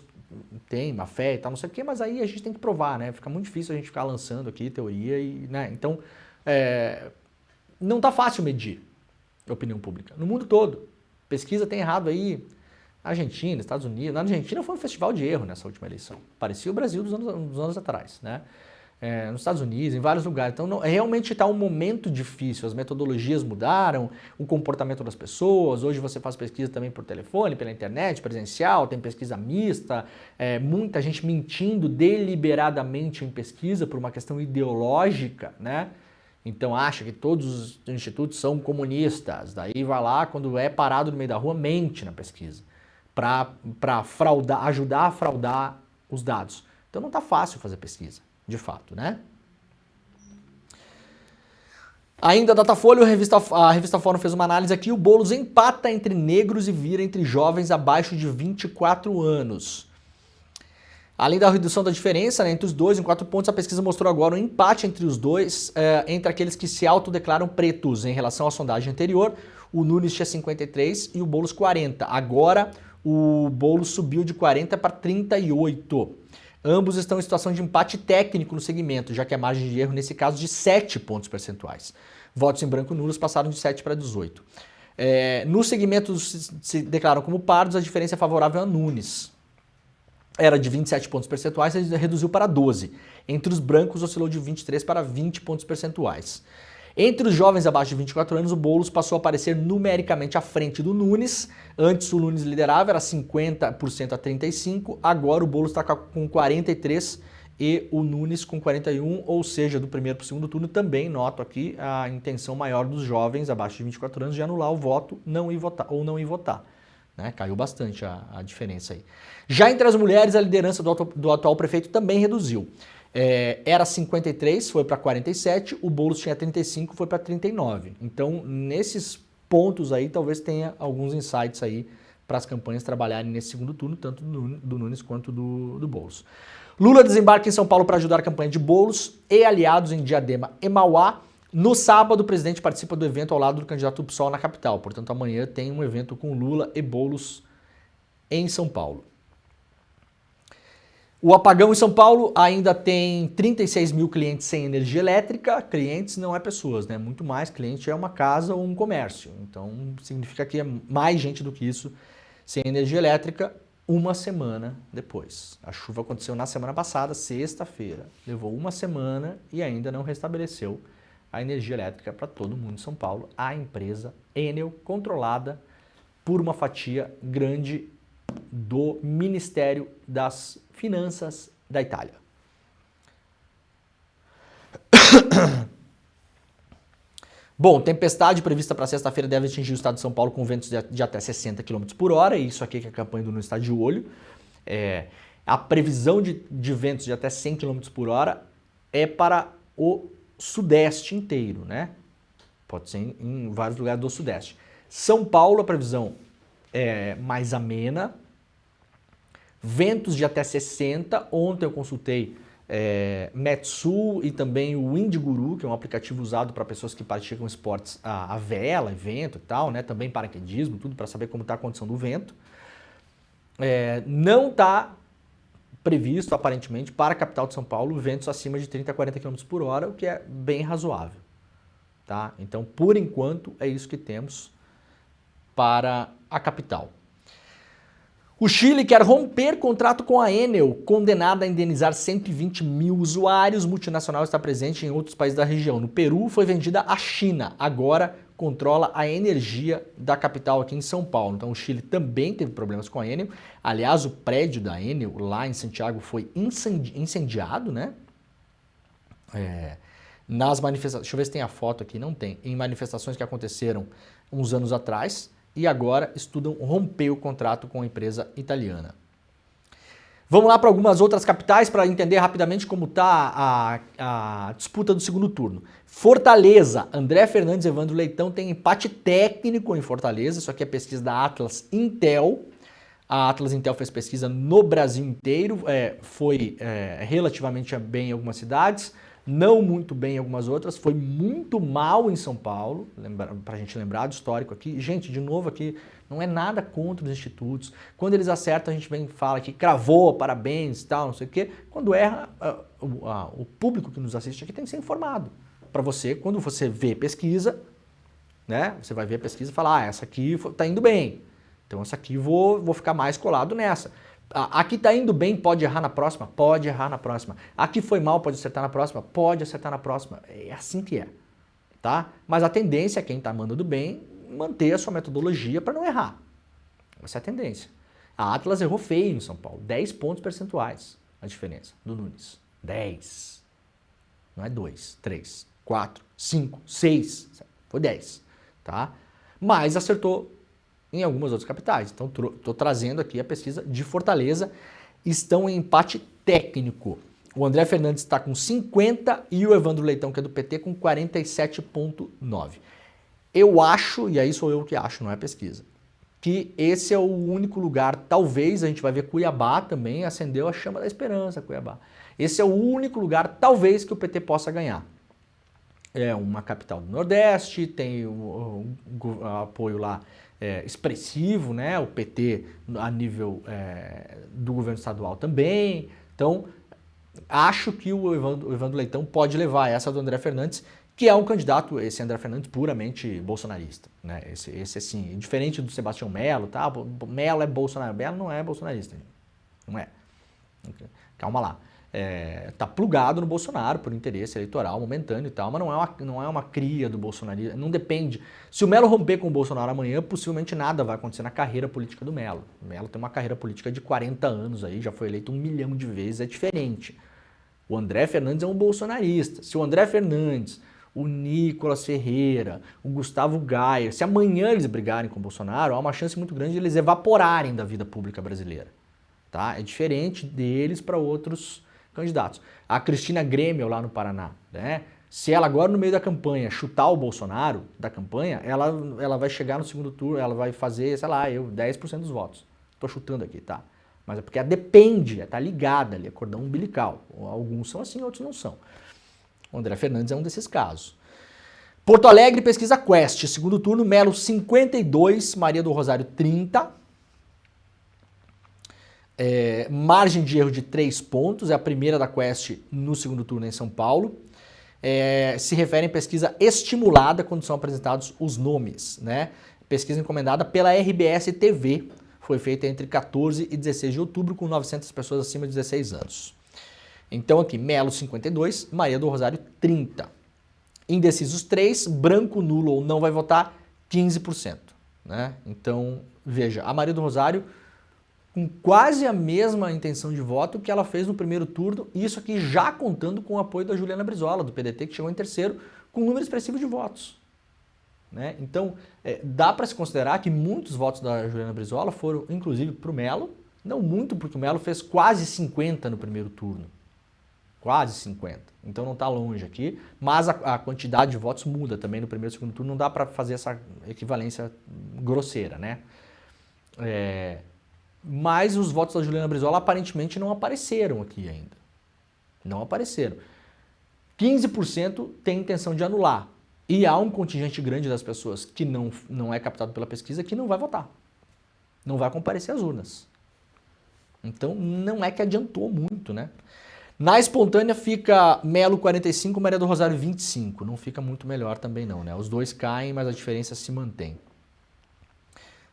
têm má-fé e tal, não sei o quê, mas aí a gente tem que provar, né? Fica muito difícil a gente ficar lançando aqui teoria e, né? Então, não tá fácil medir a opinião pública, no mundo todo. Pesquisa tem errado aí, Argentina, Estados Unidos. Na Argentina foi um festival de erro nessa última eleição. Parecia o Brasil dos anos atrás, né? Nos Estados Unidos, em vários lugares. Então, realmente está um momento difícil. As metodologias mudaram, o comportamento das pessoas. Hoje você faz pesquisa também por telefone, pela internet, presencial, tem pesquisa mista. Muita gente mentindo deliberadamente em pesquisa por uma questão ideológica, né? Então acha que todos os institutos são comunistas. Daí vai lá, quando é parado no meio da rua, mente na pesquisa. Para fraudar, ajudar a fraudar os dados. Então não está fácil fazer pesquisa, de fato, né? Ainda a Datafolha, a revista Fórum fez uma análise aqui, o Boulos empata entre negros e vira entre jovens abaixo de 24 anos. Além da redução da diferença, né, entre os dois, em 4 pontos, a pesquisa mostrou agora um empate entre os dois, entre aqueles que se autodeclaram pretos em relação à sondagem anterior. O Nunes tinha 53 e o Boulos 40. Agora o Boulos subiu de 40 para 38. Ambos estão em situação de empate técnico no segmento, já que a margem de erro, nesse caso, de 7 pontos percentuais. Votos em branco nulos passaram de 7 para 18. No segmento se declaram como pardos, a diferença é favorável a Nunes. Era de 27 pontos percentuais, ele reduziu para 12. Entre os brancos, oscilou de 23 para 20 pontos percentuais. Entre os jovens abaixo de 24 anos, o Boulos passou a aparecer numericamente à frente do Nunes. Antes o Nunes liderava, era 50% a 35%. Agora o Boulos está com 43% e o Nunes com 41%. Ou seja, do primeiro para o segundo turno também noto aqui a intenção maior dos jovens abaixo de 24 anos de anular o voto não ir votar. Né? Caiu bastante a diferença aí. Já entre as mulheres, a liderança do atual prefeito também reduziu. Era 53, foi para 47, o Boulos tinha 35, foi para 39. Então, nesses pontos aí, talvez tenha alguns insights aí para as campanhas trabalharem nesse segundo turno, tanto do Nunes quanto do Boulos. Lula desembarca em São Paulo para ajudar a campanha de Boulos e aliados em Diadema e Mauá. No sábado, o presidente participa do evento ao lado do candidato do PSOL na capital. Portanto, amanhã tem um evento com Lula e Boulos em São Paulo. O apagão em São Paulo ainda tem 36 mil clientes sem energia elétrica. Clientes não é pessoas, né? Muito mais, cliente é uma casa ou um comércio. Então, significa que é mais gente do que isso sem energia elétrica uma semana depois. A chuva aconteceu na semana passada, sexta-feira. Levou uma semana e ainda não restabeleceu a energia elétrica para todo mundo em São Paulo. A empresa Enel, controlada por uma fatia grande do Ministério das Finanças da Itália. Bom, tempestade prevista para sexta-feira deve atingir o estado de São Paulo com ventos de até 60 km por hora, e isso aqui que a campanha do Nunes está de olho. A previsão de ventos de até 100 km por hora é para o sudeste inteiro, né? Pode ser em vários lugares do sudeste. São Paulo, a previsão é mais amena, ventos de até 60. Ontem eu consultei Metsul e também o Windiguru, que é um aplicativo usado para pessoas que praticam esportes a vela, vento e tal, né? Também paraquedismo, tudo para saber como está a condição do vento. Não está previsto, aparentemente, para a capital de São Paulo, ventos acima de 30 a 40 km por hora, o que é bem razoável. Tá? Então, por enquanto, é isso que temos para a capital. O Chile quer romper contrato com a Enel, condenada a indenizar 120 mil usuários. Multinacional está presente em outros países da região. No Peru, foi vendida à China. Agora controla a energia da capital aqui em São Paulo. Então o Chile também teve problemas com a Enel. Aliás, o prédio da Enel lá em Santiago foi incendiado, né? Nas manifestações, deixa eu ver se tem a foto aqui, não tem. Em manifestações que aconteceram uns anos atrás. E agora estudam romper o contrato com a empresa italiana. Vamos lá para algumas outras capitais para entender rapidamente como está a disputa do segundo turno. Fortaleza, André Fernandes e Evandro Leitão tem empate técnico em Fortaleza. Isso aqui é pesquisa da Atlas Intel. A Atlas Intel fez pesquisa no Brasil inteiro, foi relativamente bem em algumas cidades, não muito bem em algumas outras, foi muito mal em São Paulo, para a gente lembrar do histórico aqui. Gente, de novo aqui, não é nada contra os institutos. Quando eles acertam, a gente vem e fala que cravou, parabéns, tal, não sei o quê. Quando erra, o público que nos assiste aqui tem que ser informado. Para você, quando você vê pesquisa, né, você vai ver a pesquisa e falar, essa aqui está indo bem. Então essa aqui vou ficar mais colado nessa. Aqui está indo bem, pode errar na próxima? Pode errar na próxima. Aqui foi mal, pode acertar na próxima? Pode acertar na próxima. É assim que é, tá? Mas a tendência é quem está mandando bem manter a sua metodologia para não errar. Essa é a tendência. A Atlas errou feio em São Paulo. 10 pontos percentuais a diferença do Nunes. 10. Não é 2, 3, 4, 5, 6. Foi 10, tá? Mas acertou em algumas outras capitais. Então, estou trazendo aqui a pesquisa de Fortaleza. Estão em empate técnico. O André Fernandes está com 50 e o Evandro Leitão, que é do PT, com 47,9. Eu acho, e aí sou eu que acho, não é pesquisa, que esse é o único lugar, talvez, a gente vai ver Cuiabá também, acendeu a chama da esperança, Cuiabá. Esse é o único lugar, talvez, que o PT possa ganhar. É uma capital do Nordeste, tem o apoio lá expressivo, né? O PT a nível do governo estadual também. Então, acho que o Evandro Leitão pode levar essa do André Fernandes, que é um candidato, esse André Fernandes, puramente bolsonarista, né? Esse assim, diferente do Sebastião Melo, tá? Melo é bolsonarista, Melo não é bolsonarista, não é. Calma lá. Tá plugado no Bolsonaro por interesse eleitoral momentâneo e tal, mas não é uma cria do bolsonarismo, não depende. Se o Melo romper com o Bolsonaro amanhã, possivelmente nada vai acontecer na carreira política do Melo. O Melo tem uma carreira política de 40 anos aí, já foi eleito 1 milhão de vezes, é diferente. O André Fernandes é um bolsonarista. Se o André Fernandes, o Nicolas Ferreira, o Gustavo Gayer, se amanhã eles brigarem com o Bolsonaro, há uma chance muito grande de eles evaporarem da vida pública brasileira. Tá? É diferente deles para outros candidatos. A Cristina Grêmio lá no Paraná, né? Se ela agora no meio da campanha chutar o Bolsonaro da campanha, ela vai chegar no segundo turno, ela vai fazer, sei lá, 10% dos votos. Estou chutando aqui, tá? Mas é porque ela depende, tá ligada ali, é cordão umbilical. Alguns são assim, outros não são. O André Fernandes é um desses casos. Porto Alegre, pesquisa Quest, segundo turno, Melo 52, Maria do Rosário 30. Margem de erro de 3 pontos, é a primeira da Quest no segundo turno em São Paulo. Se refere em pesquisa estimulada quando são apresentados os nomes, né? Pesquisa encomendada pela RBS TV, foi feita entre 14 e 16 de outubro com 900 pessoas acima de 16 anos. Então aqui, Melo 52, Maria do Rosário 30. Indecisos 3, branco, nulo ou não vai votar 15%, né? Então, veja, a Maria do Rosário com quase a mesma intenção de voto que ela fez no primeiro turno, e isso aqui já contando com o apoio da Juliana Brizola, do PDT, que chegou em terceiro, com um número expressivo de votos. Né? Então, dá para se considerar que muitos votos da Juliana Brizola foram, inclusive, para o Melo, não muito, porque o Melo fez quase 50 no primeiro turno. Quase 50. Então não está longe aqui, mas a quantidade de votos muda também no primeiro e segundo turno, não dá para fazer essa equivalência grosseira, né? Mas os votos da Juliana Brizola aparentemente não apareceram aqui ainda. Não apareceram. 15% tem intenção de anular. E há um contingente grande das pessoas que não é captado pela pesquisa que não vai votar. Não vai comparecer às urnas. Então não é que adiantou muito, né? Na espontânea fica Melo 45, Maria do Rosário 25. Não fica muito melhor também não, né? Os dois caem, mas a diferença se mantém.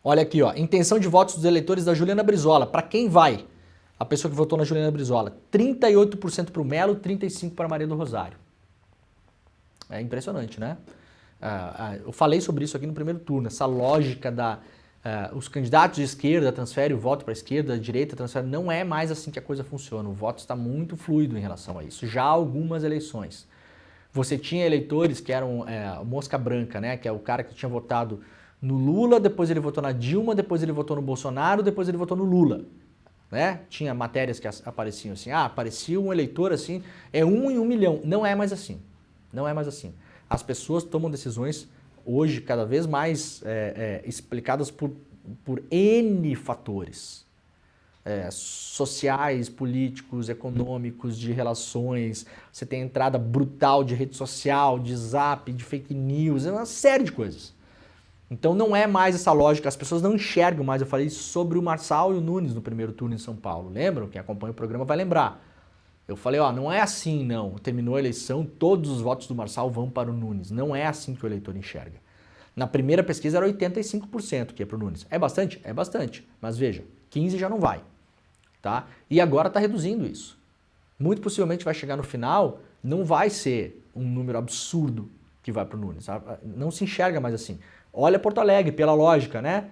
Olha aqui, ó, intenção de votos dos eleitores da Juliana Brizola. Para quem vai? A pessoa que votou na Juliana Brizola. 38% para o Melo, 35% para Maria do Rosário. É impressionante, né? Eu falei sobre isso aqui no primeiro turno. Essa lógica os candidatos de esquerda transferem o voto para a esquerda, a direita transfere. Não é mais assim que a coisa funciona. O voto está muito fluido em relação a isso. Já há algumas eleições. Você tinha eleitores que eram mosca branca, né? Que é o cara que tinha votado no Lula, depois ele votou na Dilma, depois ele votou no Bolsonaro, depois ele votou no Lula. né? Tinha matérias que apareciam assim, aparecia um eleitor assim, é 1 em 1 milhão. Não é mais assim. Não é mais assim. As pessoas tomam decisões hoje cada vez mais explicadas por N fatores. Sociais, políticos, econômicos, de relações. Você tem entrada brutal de rede social, de zap, de fake news, uma série de coisas. Então não é mais essa lógica, as pessoas não enxergam mais. Eu falei sobre o Marçal e o Nunes no primeiro turno em São Paulo. Lembram? Quem acompanha o programa vai lembrar. Eu falei, não é assim não. Terminou a eleição, todos os votos do Marçal vão para o Nunes. Não é assim que o eleitor enxerga. Na primeira pesquisa era 85% que ia para o Nunes. É bastante? É bastante. Mas veja, 15% já não vai. Tá? E agora está reduzindo isso. Muito possivelmente vai chegar no final, não vai ser um número absurdo que vai para o Nunes. Não se enxerga mais assim. Olha Porto Alegre, pela lógica, né?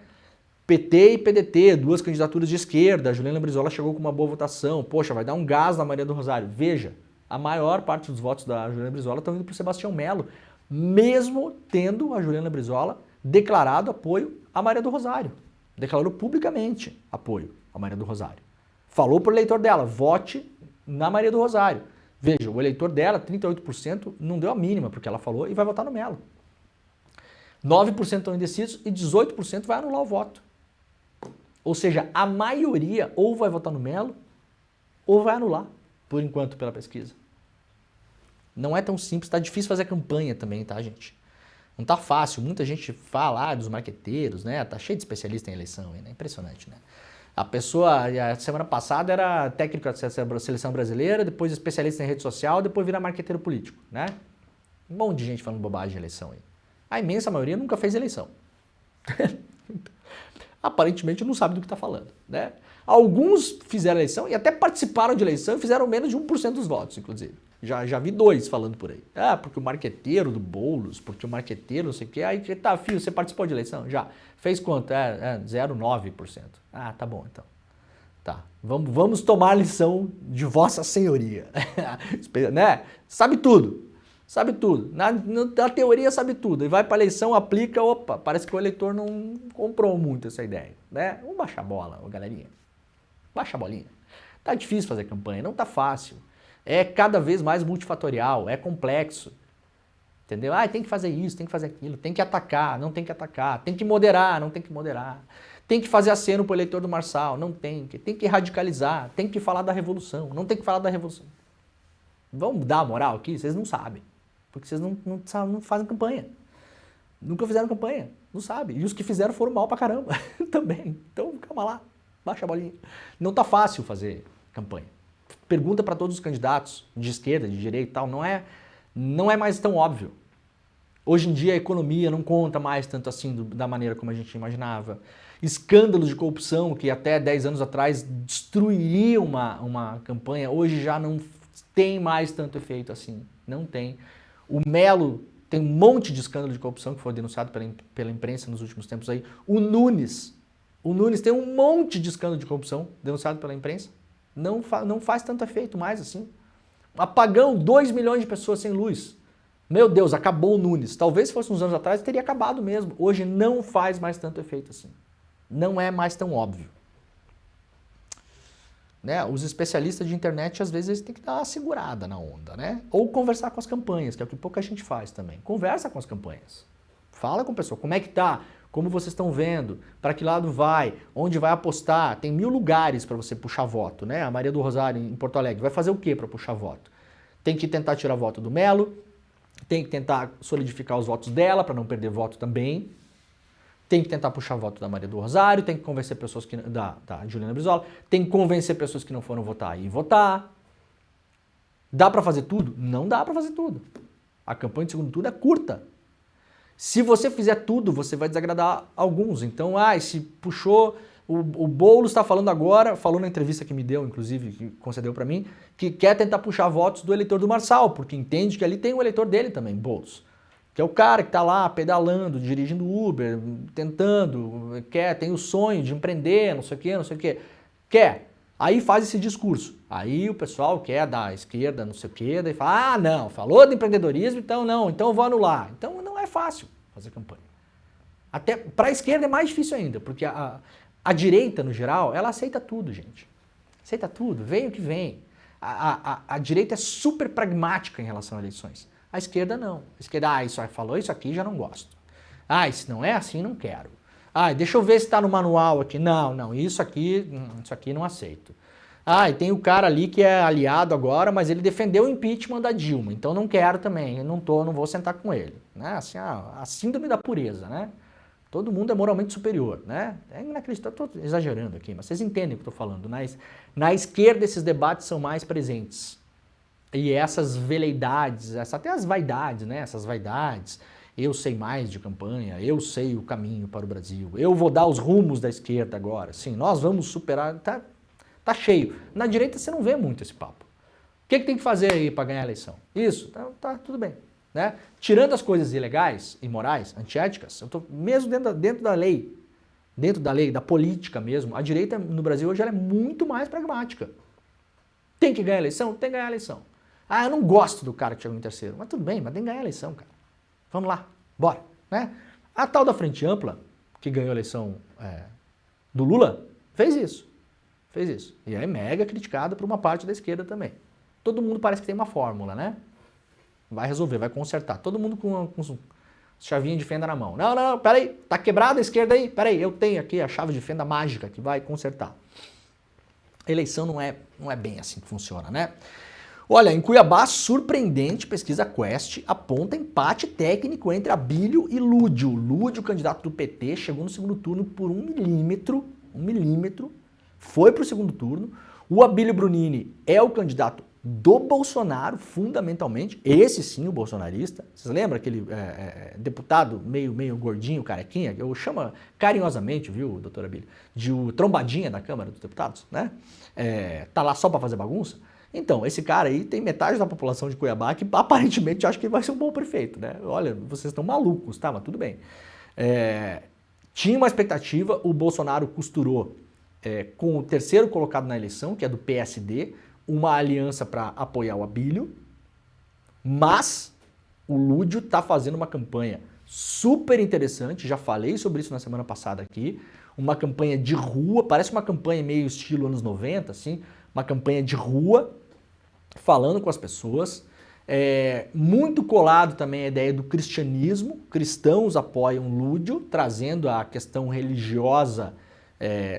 PT e PDT, duas candidaturas de esquerda, a Juliana Brizola chegou com uma boa votação, poxa, vai dar um gás na Maria do Rosário. Veja, a maior parte dos votos da Juliana Brizola estão indo para o Sebastião Melo, mesmo tendo a Juliana Brizola declarado apoio à Maria do Rosário. Declarou publicamente apoio à Maria do Rosário. Falou para o eleitor dela, vote na Maria do Rosário. Veja, o eleitor dela, 38%, não deu a mínima porque ela falou e vai votar no Melo. 9% estão indecisos e 18% vai anular o voto. Ou seja, a maioria ou vai votar no Melo ou vai anular, por enquanto, pela pesquisa. Não é tão simples, tá difícil fazer campanha também, tá, gente? Não tá fácil, muita gente fala dos marqueteiros, né? Tá cheio de especialista em eleição, né? Impressionante, né? A pessoa, a semana passada era técnico da seleção brasileira, depois especialista em rede social, depois vira marqueteiro político, né? Um monte de gente falando bobagem de eleição aí. A imensa maioria nunca fez eleição. Aparentemente não sabe do que está falando, né? Alguns fizeram eleição e até participaram de eleição e fizeram menos de 1% dos votos, inclusive. Já vi 2 falando por aí. Porque o marqueteiro do Boulos, porque o marqueteiro não sei o quê. Aí, tá, filho, você participou de eleição? Já. Fez quanto? 0,9%. Tá bom, então. Tá. Vamos tomar lição de Vossa Senhoria. Né? Sabe tudo. Sabe tudo. Na teoria sabe tudo. E vai para a eleição, aplica, opa, parece que o eleitor não comprou muito essa ideia. Né? Vamos baixar a bola, galerinha. Baixa a bolinha. Tá difícil fazer campanha, não tá fácil. É cada vez mais multifatorial, é complexo. Entendeu? Tem que fazer isso, tem que fazer aquilo, tem que atacar, não tem que atacar, tem que moderar, não tem que moderar. Tem que fazer aceno pro eleitor do Marçal, não tem que radicalizar, tem que falar da revolução, não tem que falar da revolução. Vamos dar moral aqui? Vocês não sabem. Porque vocês não fazem campanha. Nunca fizeram campanha, não sabem. E os que fizeram foram mal pra caramba também. Então, calma lá, baixa a bolinha. Não tá fácil fazer campanha. Pergunta para todos os candidatos, de esquerda, de direita e tal, não é mais tão óbvio. Hoje em dia a economia não conta mais tanto assim da maneira como a gente imaginava. Escândalos de corrupção que até 10 anos atrás destruiriam uma campanha, hoje já não tem mais tanto efeito assim. Não tem. O Melo tem um monte de escândalo de corrupção que foi denunciado pela imprensa nos últimos tempos aí. O Nunes tem um monte de escândalo de corrupção denunciado pela imprensa. Não faz tanto efeito mais assim. Apagão, 2 milhões de pessoas sem luz. Meu Deus, acabou o Nunes. Talvez se fosse uns anos atrás teria acabado mesmo. Hoje não faz mais tanto efeito assim. Não é mais tão óbvio. Né? Os especialistas de internet às vezes eles têm que dar uma segurada na onda, né? Ou conversar com as campanhas, que é o que pouca gente faz também. Conversa com as campanhas. Fala com o pessoal, como é que tá? Como vocês estão vendo? Para que lado vai? Onde vai apostar? Tem 1000 lugares para você puxar voto, né? A Maria do Rosário em Porto Alegre vai fazer o que para puxar voto? Tem que tentar tirar voto do Melo, tem que tentar solidificar os votos dela para não perder voto também, tem que tentar puxar voto da Maria do Rosário, tem que convencer pessoas da Juliana Brizola, tem que convencer pessoas que não foram votar e votar. Dá para fazer tudo? Não dá para fazer tudo. A campanha de segundo turno é curta. Se você fizer tudo, você vai desagradar alguns. Então, se puxou, o Boulos está falando agora, falou na entrevista que me deu, inclusive, que concedeu para mim, que quer tentar puxar votos do eleitor do Marçal, porque entende que ali tem o eleitor dele também, Boulos. Que é o cara que está lá pedalando, dirigindo Uber, tentando, tem o sonho de empreender, não sei o quê. Quer. Aí faz esse discurso. Aí o pessoal quer da esquerda, não sei o quê, daí fala, não, falou de empreendedorismo, então não, então eu vou anular. Então não é fácil fazer campanha. Até para a esquerda é mais difícil ainda, porque a direita, no geral, ela aceita tudo, gente. Aceita tudo, vem o que vem. A direita é super pragmática em relação a eleições. A esquerda não. A esquerda, isso falou isso aqui, já não gosto. Se não é assim, não quero. Deixa eu ver se está no manual aqui. Não, isso aqui não aceito. E tem o cara ali que é aliado agora, mas ele defendeu o impeachment da Dilma, então não quero também, eu não vou sentar com ele. Né? Assim, a síndrome da pureza, né? Todo mundo é moralmente superior, né? É inacreditável, estou exagerando aqui, mas vocês entendem o que eu estou falando. Na esquerda esses debates são mais presentes. E essas veleidades, até as vaidades, né? Essas vaidades, eu sei mais de campanha, eu sei o caminho para o Brasil, eu vou dar os rumos da esquerda agora, sim, nós vamos superar, tá cheio. Na direita você não vê muito esse papo. O que tem que fazer aí para ganhar a eleição? Isso, tá tudo bem. Né? Tirando as coisas ilegais, imorais, antiéticas, eu tô mesmo dentro da lei, da política mesmo, a direita no Brasil hoje ela é muito mais pragmática. Tem que ganhar a eleição? Tem que ganhar a eleição. Eu não gosto do cara que chegou em terceiro, mas tudo bem, mas tem que ganhar a eleição, cara. Vamos lá, bora. Né? A tal da Frente Ampla, que ganhou a eleição do Lula, fez isso. E é mega criticada por uma parte da esquerda também. Todo mundo parece que tem uma fórmula, né? Vai resolver, vai consertar. Todo mundo com chavinha de fenda na mão. Não, peraí, tá quebrada a esquerda aí? Peraí, eu tenho aqui a chave de fenda mágica que vai consertar. A eleição não é bem assim que funciona, né? Olha, em Cuiabá, surpreendente, pesquisa Quest aponta empate técnico entre Abílio e Lúdio. Lúdio, candidato do PT, chegou no segundo turno por 1 milímetro, foi para o segundo turno. O Abílio Brunini é o candidato do Bolsonaro, fundamentalmente, esse sim, o bolsonarista. Vocês lembram aquele deputado meio gordinho, carequinha? Eu chamo carinhosamente, viu, doutor Abílio, de o trombadinha da Câmara dos Deputados, né? Tá lá só para fazer bagunça. Então, esse cara aí tem metade da população de Cuiabá que aparentemente acha que vai ser um bom prefeito, né? Olha, vocês estão malucos, tá? Mas tudo bem. Tinha uma expectativa, o Bolsonaro costurou com o terceiro colocado na eleição, que é do PSD, uma aliança para apoiar o Abílio, mas o Lúdio está fazendo uma campanha super interessante, já falei sobre isso na semana passada aqui, uma campanha de rua, parece uma campanha meio estilo anos 90, assim, uma campanha de rua, falando com as pessoas, muito colado também a ideia do cristianismo, cristãos apoiam Lúdio, trazendo a questão religiosa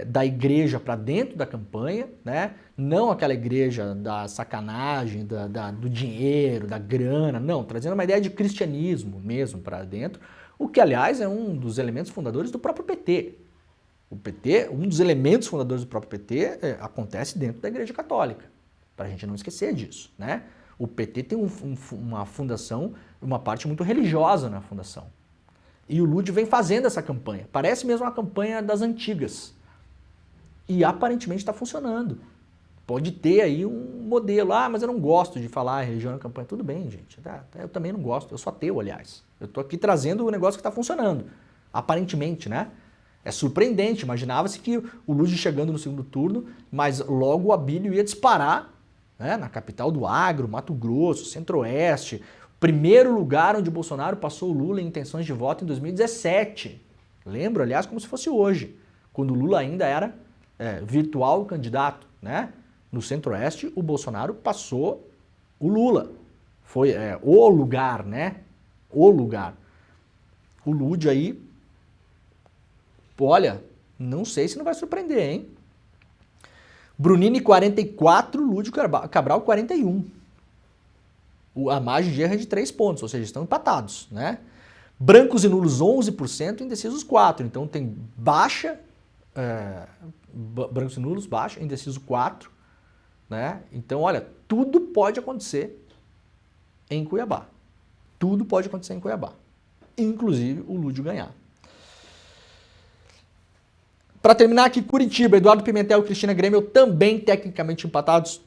da igreja para dentro da campanha, né? Não aquela igreja da sacanagem, do dinheiro, da grana, não, trazendo uma ideia de cristianismo mesmo para dentro, o que, aliás, é um dos elementos fundadores do próprio PT. O PT, um dos elementos fundadores do próprio PT acontece dentro da Igreja Católica, para a gente não esquecer disso, né? O PT tem uma fundação, uma parte muito religiosa na fundação. E o Lúdio vem fazendo essa campanha. Parece mesmo uma campanha das antigas. E aparentemente está funcionando. Pode ter aí um modelo. Mas eu não gosto de falar religião na campanha. Tudo bem, gente. Eu também não gosto. Eu sou ateu, aliás. Eu estou aqui trazendo o negócio que está funcionando. Aparentemente, né? É surpreendente. Imaginava-se que o Lúdio chegando no segundo turno, mas logo o Abílio ia disparar, né, na capital do agro, Mato Grosso, Centro-Oeste. Primeiro lugar onde o Bolsonaro passou o Lula em intenções de voto em 2017. Lembro, aliás, como se fosse hoje, quando o Lula ainda era virtual candidato, né? No Centro-Oeste, o Bolsonaro passou o Lula. Foi o lugar, né? O lugar. O Lúdio aí, olha, não sei se não vai surpreender, hein? Brunini 44, Lúdio Cabral 41. A margem de erro é de 3 pontos, ou seja, estão empatados, né? Brancos e nulos 11%, indecisos 4%. Então tem baixa, brancos e nulos baixa, indeciso 4%, né? Então, olha, tudo pode acontecer em Cuiabá. Tudo pode acontecer em Cuiabá. Inclusive o Lúdio ganhar. Para terminar aqui, Curitiba, Eduardo Pimentel e Cristina Grêmio também tecnicamente empatados.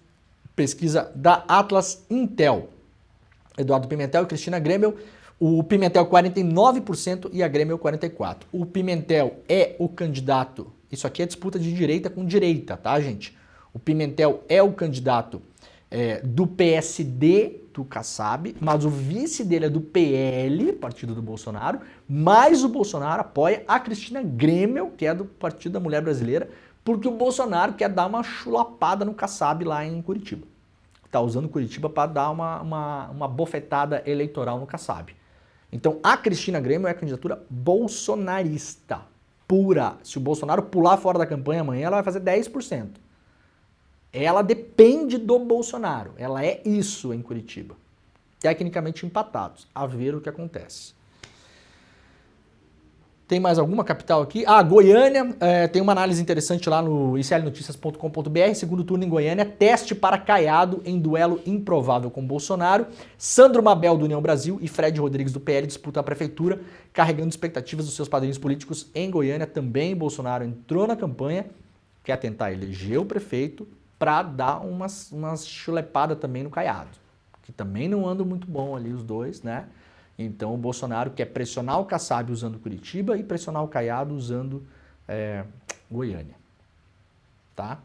Pesquisa da Atlas Intel. Eduardo Pimentel e Cristina Grêmio, o Pimentel 49% e a Grêmio 44%. O Pimentel é o candidato, isso aqui é disputa de direita com direita, tá, gente? O Pimentel é o candidato do PSD, do Kassab, mas o vice dele é do PL, partido do Bolsonaro, mas o Bolsonaro apoia a Cristina Grêmio, que é do Partido da Mulher Brasileira, Porque o Bolsonaro quer dar uma chulapada no Kassab lá em Curitiba. Está usando Curitiba para dar uma bofetada eleitoral no Kassab. Então a Cristina Grêmio é a candidatura bolsonarista pura. Se o Bolsonaro pular fora da campanha amanhã, ela vai fazer 10%. Ela depende do Bolsonaro. Ela é isso em Curitiba. Tecnicamente empatados. A ver o que acontece. Tem mais alguma capital aqui? Goiânia, tem uma análise interessante lá no iclnoticias.com.br, segundo turno em Goiânia, teste para Caiado em duelo improvável com Bolsonaro, Sandro Mabel do União Brasil e Fred Rodrigues do PL disputam a prefeitura, carregando expectativas dos seus padrinhos políticos em Goiânia. Também Bolsonaro entrou na campanha, quer tentar eleger o prefeito para dar umas chulepadas também no Caiado, que também não andam muito bom ali os dois, né? Então o Bolsonaro quer pressionar o Kassab usando Curitiba e pressionar o Caiado usando Goiânia. Tá?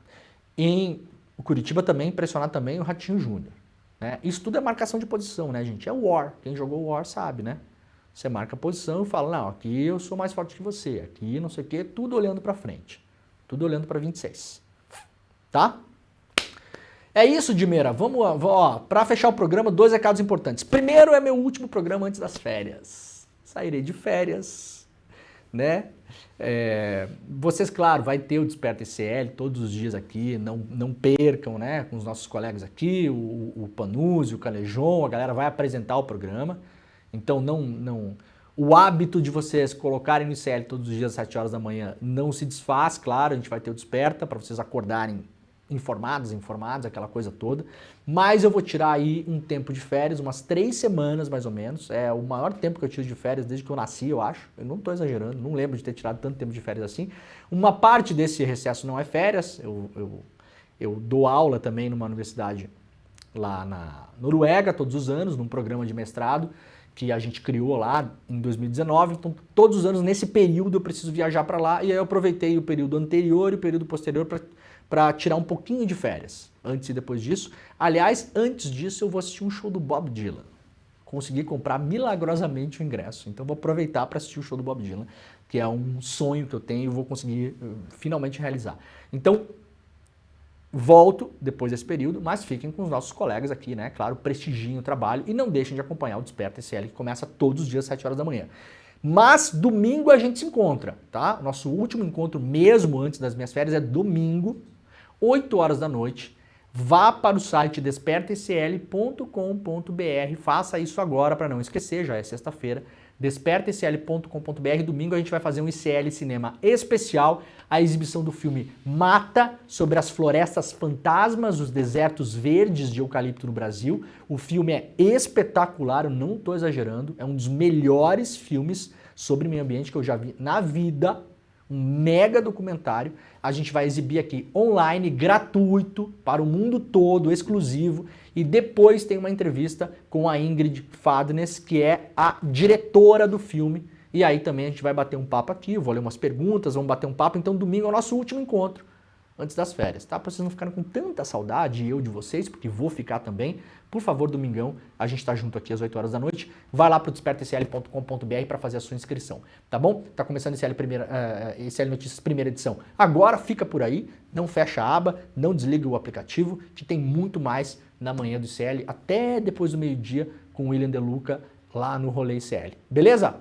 Em Curitiba também pressionar também o Ratinho Júnior. Né? Isso tudo é marcação de posição, né, gente? É War. Quem jogou War sabe, né? Você marca a posição e fala, não, aqui eu sou mais forte que você, aqui não sei o quê, tudo olhando para frente. Tudo olhando para 26. Tá? É isso, Dimeira. Vamos, para fechar o programa, 2 recados importantes. Primeiro, é meu último programa antes das férias. Sairei de férias, né? Vocês, claro, vai ter o Desperta ICL todos os dias aqui, não percam, né? Com os nossos colegas aqui, o Panuzzi, o Calejon, a galera vai apresentar o programa. Então, o hábito de vocês colocarem no ICL todos os dias às 7 horas da manhã não se desfaz, claro, a gente vai ter o Desperta para vocês acordarem informados, aquela coisa toda, mas eu vou tirar aí um tempo de férias, umas 3 semanas mais ou menos, é o maior tempo que eu tiro de férias desde que eu nasci, eu acho, eu não estou exagerando, não lembro de ter tirado tanto tempo de férias assim. Uma parte desse recesso não é férias, eu dou aula também numa universidade lá na Noruega todos os anos, num programa de mestrado que a gente criou lá em 2019, então todos os anos nesse período eu preciso viajar para lá, e aí eu aproveitei o período anterior e o período posterior para tirar um pouquinho de férias, antes e depois disso. Aliás, antes disso eu vou assistir um show do Bob Dylan. Consegui comprar milagrosamente o ingresso, então vou aproveitar para assistir o show do Bob Dylan, que é um sonho que eu tenho e vou conseguir finalmente realizar. Então, volto depois desse período, mas fiquem com os nossos colegas aqui, né? Claro, prestigiem o trabalho e não deixem de acompanhar o Desperta ICL, que começa todos os dias às 7 horas da manhã. Mas domingo a gente se encontra, tá? Nosso último encontro mesmo antes das minhas férias é domingo, 8 horas da noite. Vá para o site despertaicl.com.br, faça isso agora para não esquecer, já é sexta-feira, despertaicl.com.br. Domingo a gente vai fazer um ICL Cinema especial, a exibição do filme Mata, sobre as florestas fantasmas, os desertos verdes de eucalipto no Brasil. O filme é espetacular, eu não estou exagerando, é um dos melhores filmes sobre meio ambiente que eu já vi na vida. Um mega documentário, a gente vai exibir aqui online, gratuito, para o mundo todo, exclusivo, e depois tem uma entrevista com a Ingrid Fadnes, que é a diretora do filme, e aí também a gente vai bater um papo aqui, eu vou ler umas perguntas, vamos bater um papo, então domingo é o nosso último encontro, antes das férias, tá? Para vocês não ficarem com tanta saudade, eu de vocês, porque vou ficar também. Por favor, domingão, a gente tá junto aqui às 8 horas da noite. Vai lá pro despertaicl.com.br para fazer a sua inscrição, tá bom? Tá começando ICL Notícias primeira edição. Agora fica por aí, não fecha a aba, não desliga o aplicativo, que tem muito mais na manhã do ICL, até depois do meio-dia, com o William De Luca lá no Rolê ICL. Beleza?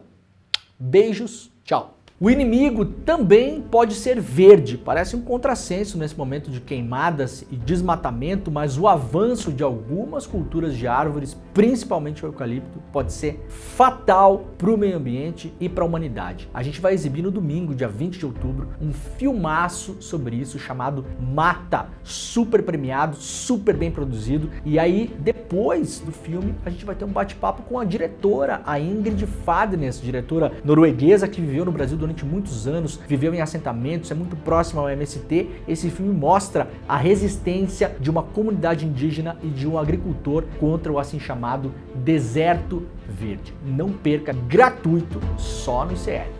Beijos, tchau! O inimigo também pode ser verde, parece um contrassenso nesse momento de queimadas e desmatamento, mas o avanço de algumas culturas de árvores, principalmente o eucalipto, pode ser fatal para o meio ambiente e para a humanidade. A gente vai exibir no domingo, dia 20 de outubro, um filmaço sobre isso chamado Mata, super premiado, super bem produzido, e aí depois do filme a gente vai ter um bate-papo com a diretora, a Ingrid Fadnes, diretora norueguesa que viveu no Brasil durante muitos anos, viveu em assentamentos, é muito próximo ao MST. Esse filme mostra a resistência de uma comunidade indígena e de um agricultor contra o assim chamado deserto verde. Não perca, gratuito, só no ICL.